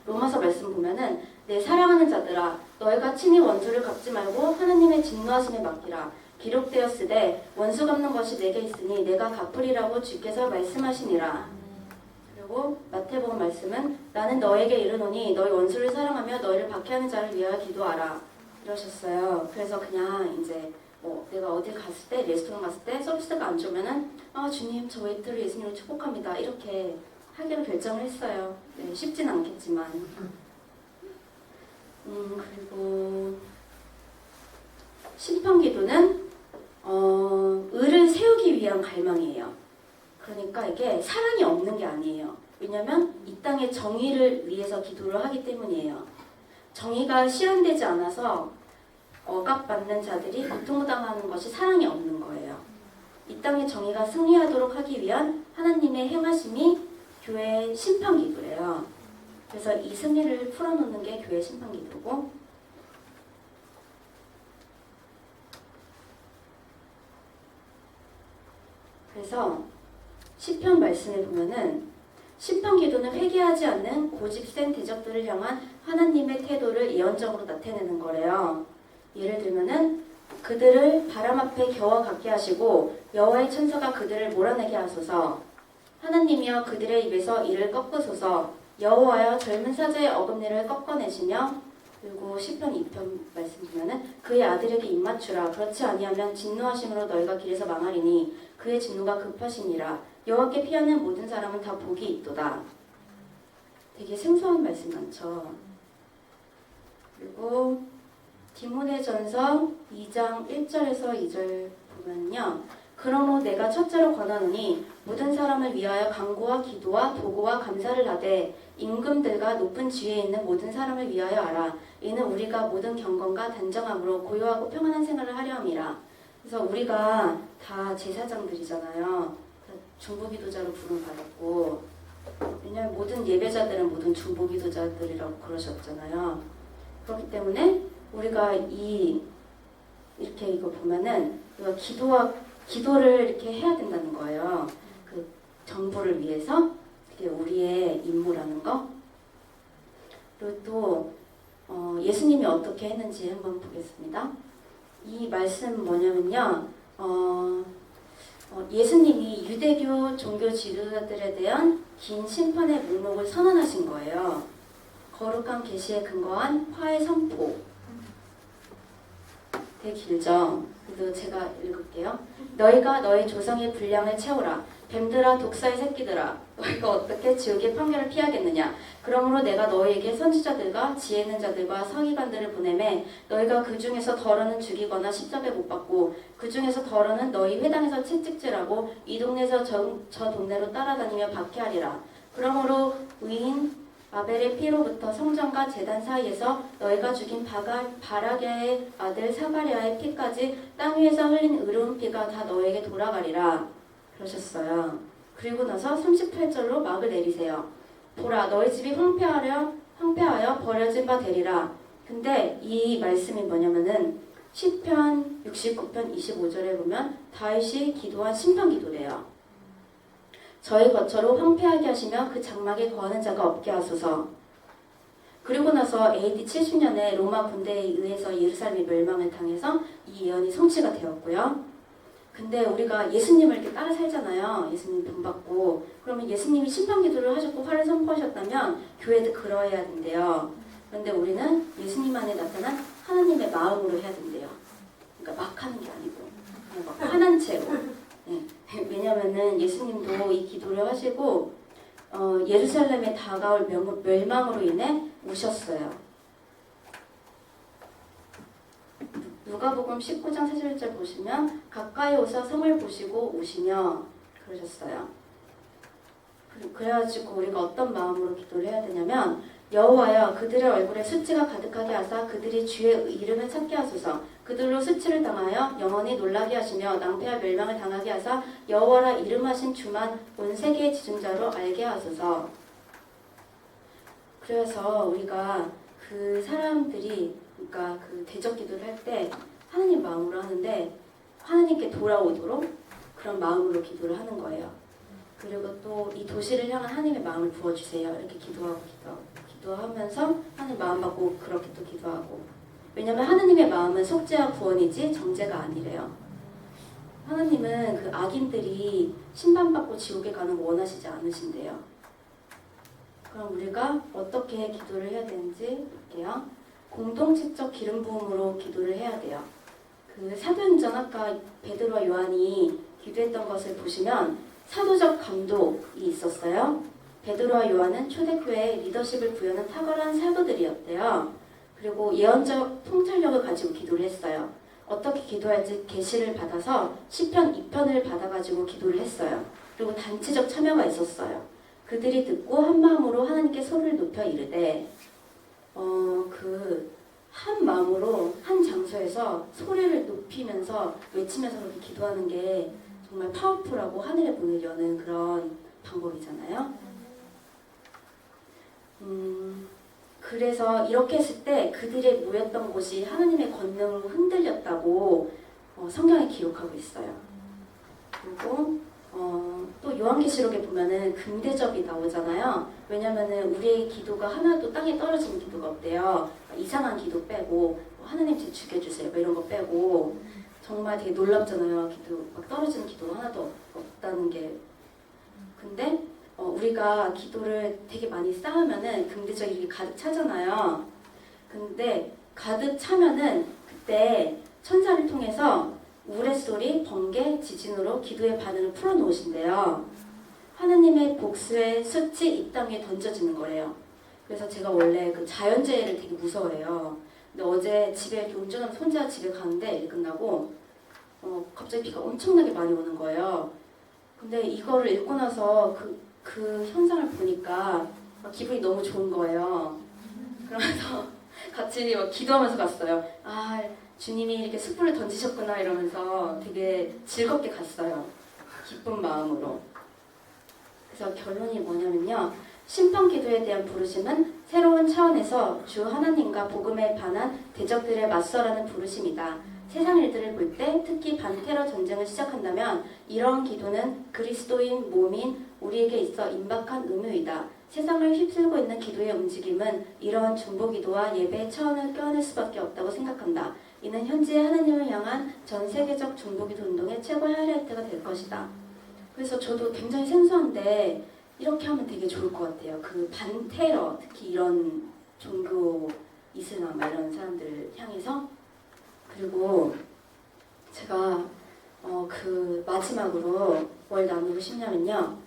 로마서 말씀 보면은 내 사랑하는 자들아 너희가 친히 원수를 갚지 말고 하나님의 진노하심에 맡기라. 기록되었으되 원수 갚는 것이 내게 있으니 내가 갚으리라고 주께서 말씀하시니라. 그리고 마태복음 말씀은 나는 너에게 이르노니 너희 원수를 사랑하며 너희를 박해하는 자를 위하여 기도하라 이러셨어요. 그래서 그냥 이제 내가 어딜 갔을 때 레스토랑 갔을 때 서비스가 안 좋으면은 주님 저 웨이트를 예수님을 축복합니다 이렇게 하기로 결정을 했어요. 네, 쉽진 않겠지만 그리고 심판 기도는 의를 세우기 위한 갈망이에요. 그러니까 이게 사랑이 없는 게 아니에요. 왜냐면 이 땅의 정의를 위해서 기도를 하기 때문이에요. 정의가 실현되지 않아서 억압받는 자들이 고통당하는 것이 사랑이 없는 거예요. 이 땅의 정의가 승리하도록 하기 위한 하나님의 행하심이 교회의 심판 기도예요. 그래서 이 승리를 풀어놓는 게 교회 심판 기도고 그래서 시편 말씀에 보면은 심판 기도는 회개하지 않는 고집센 대적들을 향한 하나님의 태도를 예언적으로 나타내는 거래요. 예를 들면은 그들을 바람 앞에 겨워 갖게 하시고 여호와의 천사가 그들을 몰아내게 하소서. 하나님이여 그들의 입에서 이를 꺾으소서. 여호와여 젊은 사자의 어금니를 꺾어내시며 그리고 시편 2편 말씀 보면은 그의 아들에게 입맞추라. 그렇지 아니하면 진노하심으로 너희가 길에서 망하리니 그의 진노가 급하시니라. 여호와께 피하는 모든 사람은 다 복이 있도다. 되게 생소한 말씀 많죠. 그리고 디모데전서 2장 1절에서 2절 보면요. 그러므로 내가 첫째로 권하노니 모든 사람을 위하여 간구와 기도와 보고와 감사를 하되 임금들과 높은 지위에 있는 모든 사람을 위하여 하라. 이는 우리가 모든 경건과 단정함으로 고요하고 평안한 생활을 하려 함이라. 그래서 우리가 다 제사장들이잖아요. 중보기도자로 부름받았고 왜냐하면 모든 예배자들은 모든 중보기도자들이라고 그러셨잖아요. 그렇기 때문에 우리가 이렇게 이거 보면은 우리가 기도를 이렇게 해야 된다는 거예요. 그 정부를 위해서 그게 우리의 임무라는 거. 그리고 또 예수님이 어떻게 했는지 한번 보겠습니다. 이 말씀 뭐냐면요. 예수님이 유대교 종교 지도자들에 대한 긴 심판의 목록을 선언하신 거예요. 거룩한 계시에 근거한 화해 선포. 되게 길죠? 그래도 제가 읽을게요. 너희가 너희 조상의 분량을 채우라. 뱀들아 독사의 새끼들아 너희가 어떻게 지옥의 판결을 피하겠느냐. 그러므로 내가 너희에게 선지자들과 지혜 있는 자들과 서기관들을 보내매 너희가 그 중에서 덜어는 죽이거나 십자가에 못 박고 그 중에서 덜어는 너희 회당에서 채찍질하고 이 동네에서 저 동네로 따라다니며 박해하리라. 그러므로 의인 아벨의 피로부터 성전과 제단 사이에서 너희가 죽인 바라게의 아들 사가랴의 피까지 땅 위에서 흘린 의로운 피가 다 너에게 돌아가리라. 그러셨어요. 그리고 나서 38절로 막을 내리세요. 보라 너희 집이 황폐하여 버려진 바 되리라. 근데 이 말씀이 뭐냐면은 시편 69편 25절에 보면 다윗이 기도한 심판 기도래요. 저희 거처로 황폐하게 하시며 그 장막에 거하는 자가 없게 하소서. 그리고 나서 AD 70년에 로마 군대에 의해서 예루살렘이 멸망을 당해서 이 예언이 성취가 되었고요. 근데 우리가 예수님을 이렇게 따라 살잖아요. 예수님 본받고. 그러면 예수님이 심판기도를 하셨고 화를 선포하셨다면 교회도 그러해야 된대요. 그런데 우리는 예수님 안에 나타난 하나님의 마음으로 해야 된대요. 그러니까 막 하는 게 아니고 그냥 막 화난 채로. 네. 왜냐면은 예수님도 이 기도를 하시고 예루살렘에 다가올 멸망으로 인해 우셨어요. 누가복음 19장 41절 보시면 가까이 오사 성을 보시고 우시며 그러셨어요. 그래가지고 우리가 어떤 마음으로 기도를 해야 되냐면 여호와여 그들의 얼굴에 수치가 가득하게 하사 그들이 주의 이름을 찾게 하소서. 그들로 수치를 당하여 영원히 놀라게 하시며 낭패와 멸망을 당하게 하사 여호와라 이름하신 주만 온 세계의 지존자로 알게 하소서. 그래서 우리가 그 사람들이 그러니까 그 대적 기도를 할 때 하나님 마음으로 하는데 하나님께 돌아오도록 그런 마음으로 기도를 하는 거예요. 그리고 또 이 도시를 향한 하나님의 마음을 부어주세요. 이렇게 기도하면서 하나님 마음 받고 그렇게 또 기도하고. 왜냐하면 하나님의 마음은 속죄와 구원이지 정죄가 아니래요. 하나님은 그 악인들이 심판받고 지옥에 가는 거 원하시지 않으신대요. 그럼 우리가 어떻게 기도를 해야 되는지 볼게요. 공동체적 기름 부음으로 기도를 해야 돼요. 그 사도행전 아까 베드로와 요한이 기도했던 것을 보시면 사도적 감독이 있었어요. 베드로와 요한은 초대교회에 리더십을 부여하는 탁월한 사도들이었대요. 그리고 예언적 통찰력을 가지고 기도를 했어요. 어떻게 기도할지 계시를 받아서 시편 2편을 받아가지고 기도를 했어요. 그리고 단체적 참여가 있었어요. 그들이 듣고 한 마음으로 하나님께 소리를 높여 이르되 한 마음으로 한 장소에서 소리를 높이면서 외치면서 그렇게 기도하는 게 정말 파워풀하고 하늘의 문을 여는 그런 방법이잖아요. 그래서 이렇게 했을 때 그들이 모였던 곳이 하나님의 권능으로 흔들렸다고 성경에 기록하고 있어요. 그리고 또 요한계시록에 보면은 금대접이 나오잖아요. 왜냐면은 우리의 기도가 하나도 땅에 떨어지는 기도가 없대요. 이상한 기도 빼고 하나님 제 죽여주세요 이런 거 빼고 정말 되게 놀랍잖아요. 기도 막 떨어지는 기도가 하나도 없다는 게. 근데 우리가 기도를 되게 많이 쌓으면은 금대접이 이렇게 가득 차잖아요. 근데 가득 차면은 그때 천사를 통해서 우레소리, 번개, 지진으로 기도의 반응을 풀어놓으신대요. 하나님의 복수의 숯이 이 땅에 던져지는 거래요. 그래서 제가 원래 그 자연재해를 되게 무서워해요. 근데 어제 집에 이렇게 운전하면서 혼자 집에 가는데 일 끝나고 갑자기 비가 엄청나게 많이 오는 거예요. 근데 이거를 읽고 나서 그 현상을 보니까 기분이 너무 좋은 거예요. 그러면서 같이 막 기도하면서 갔어요. 주님이 이렇게 숯불을 던지셨구나 이러면서 되게 즐겁게 갔어요. 기쁜 마음으로. 그래서 결론이 뭐냐면요. 심판 기도에 대한 부르심은 새로운 차원에서 주 하나님과 복음에 반한 대적들에 맞서라는 부르심이다. 세상 일들을 볼 때 특히 반테러 전쟁을 시작한다면 이러한 기도는 그리스도인 몸인 우리에게 있어 임박한 의무이다. 세상을 휩쓸고 있는 기도의 움직임은 이러한 중보기도와 예배의 차원을 껴안을 수밖에 없다고 생각한다. 이는 현재 하나님을 향한 전 세계적 중보기도 운동의 최고의 하이라이트가 될 것이다. 그래서 저도 굉장히 생소한데 이렇게 하면 되게 좋을 것 같아요. 그 반테러, 특히 이런 종교 이슬람 이런 사람들을 향해서. 그리고 제가 그 마지막으로 뭘 나누고 싶냐면요.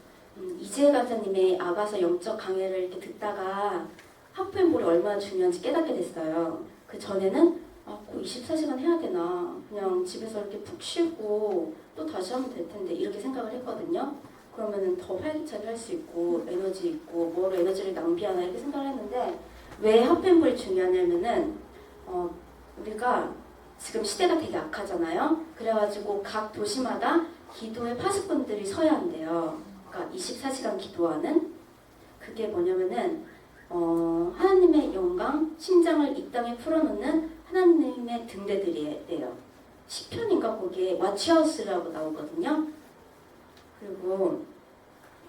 이재 강사님의 아가서 영적 강해를 이렇게 듣다가 하프앤볼이 얼마나 중요한지 깨닫게 됐어요. 그 전에는 꼭 24시간 해야 되나, 그냥 집에서 이렇게 푹 쉬고 또 다시 하면 될 텐데 이렇게 생각을 했거든요. 그러면은 더 활기차게 할 수 있고 에너지 있고 뭐로 에너지를 낭비하나 이렇게 생각을 했는데, 왜 하프앤볼이 중요하냐면은 우리가 지금 시대가 되게 악하잖아요. 그래가지고 각 도시마다 기도의 파수꾼들이 서야 한대요. 그러니까 24시간 기도하는, 그게 뭐냐면은 하나님의 영광, 심장을 이 땅에 풀어놓는 하나님의 등대들이에요. 시편인가 거기에 와치하우스라고 나오거든요. 그리고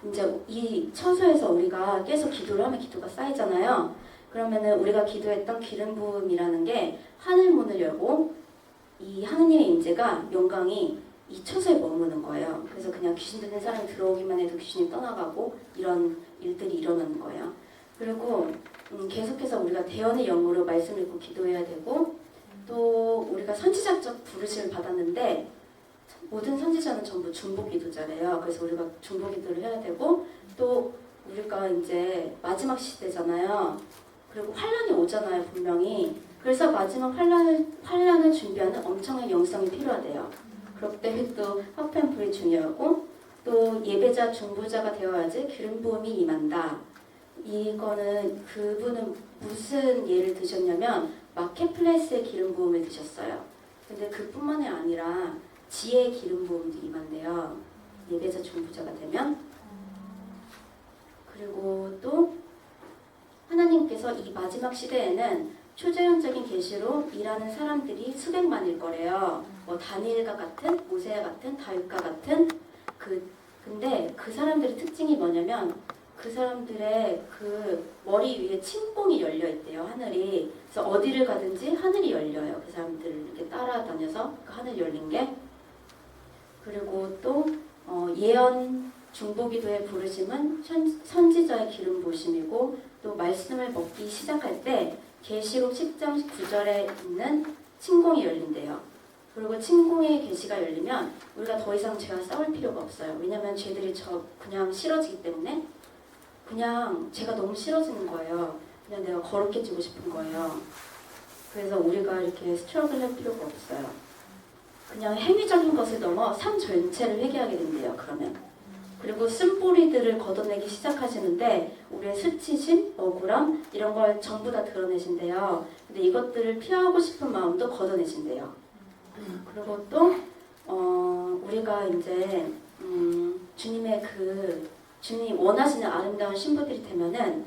이제 이 처소에서 우리가 계속 기도를 하면 기도가 쌓이잖아요. 그러면은 우리가 기도했던 기름 부음이라는 게 하늘 문을 열고 이 하느님의 임재가, 영광이 이 처소에 머무는 거예요. 그래서 그냥 귀신 들린 사람이 들어오기만 해도 귀신이 떠나가고 이런 일들이 일어나는 거예요. 그리고 계속해서 우리가 대언의 영으로 말씀을 읽고 기도해야 되고, 또 우리가 선지자적 부르심을 받았는데 모든 선지자는 전부 중보 기도자래요. 그래서 우리가 중보 기도를 해야 되고, 또 우리가 이제 마지막 시대잖아요. 그리고 환란이 오잖아요, 분명히. 그래서 마지막 환란을 준비하는 엄청난 영성이 필요하대요. 그렇기 때문에 또 하프앤볼이 중요하고, 또 예배자 중보자가 되어야지 기름 부음이 임한다. 이거는 그분은 무슨 예를 드셨냐면 마켓플레이스의 기름 부음을 드셨어요. 근데 그뿐만이 아니라 지혜의 기름 부음도 임한대요. 예배자 중보자가 되면. 그리고 또 하나님께서 이 마지막 시대에는 초자연적인 계시로 일하는 사람들이 수백만일 거래요. 뭐 다니엘과 같은, 모세와 같은, 다윗과 같은. 근데 그 사람들의 특징이 뭐냐면 그 사람들의 그 머리 위에 침봉이 열려 있대요, 하늘이. 그래서 어디를 가든지 하늘이 열려요. 그 사람들을 이렇게 따라다녀서 그 하늘 열린 게. 그리고 또 예언 중보기도의 부르심은 선지자의 기름 부으심이고, 또 말씀을 먹기 시작할 때 계시록 10장 9절에 있는 침공이 열린대요. 그리고 침공의 계시가 열리면 우리가 더 이상 죄와 싸울 필요가 없어요. 왜냐하면 죄들이 그냥 싫어지기 때문에. 그냥 제가 너무 싫어지는 거예요. 그냥 내가 거룩해지고 싶은 거예요. 그래서 우리가 이렇게 스트러글 할 필요가 없어요. 그냥 행위적인 것을 넘어 삶 전체를 회개하게 된대요, 그러면. 그리고 쓴뿌리들을 걷어내기 시작하시는데 우리의 수치심, 억울함 이런 걸 전부 다 드러내신대요. 근데 이것들을 피하고 싶은 마음도 걷어내신대요. 그리고 또 우리가 이제 주님의 주님 원하시는 아름다운 신부들이 되면은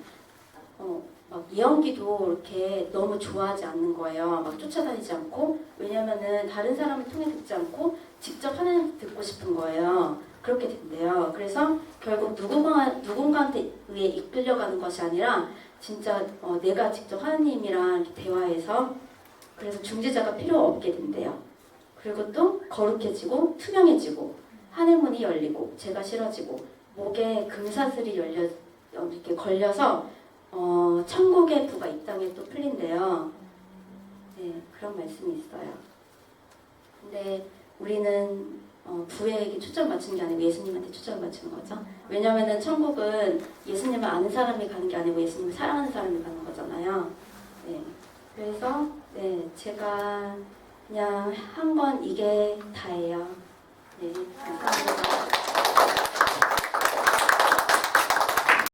막 예언기도 이렇게 너무 좋아하지 않는 거예요. 막 쫓아다니지 않고. 왜냐면은 다른 사람을 통해 듣지 않고 직접 하나님 듣고 싶은 거예요. 그렇게 된대요. 그래서 결국 누군가한테 의해 이끌려가는 것이 아니라 진짜 내가 직접 하나님이랑 이렇게 대화해서, 그래서 중재자가 필요 없게 된대요. 그리고 또 거룩해지고 투명해지고 하늘문이 열리고 죄가 싫어지고 목에 금사슬이 이렇게 걸려서 천국의 부가 이 땅에 또 풀린대요. 네, 그런 말씀이 있어요. 근데 우리는 부에게 초점 맞추는 게 아니고 예수님한테 초점 맞추는 거죠. 왜냐하면 천국은 예수님을 아는 사람이 가는 게 아니고 예수님을 사랑하는 사람이 가는 거잖아요. 네, 그래서 제가 그냥 한 건 이게 다예요. 네, 감사합니다.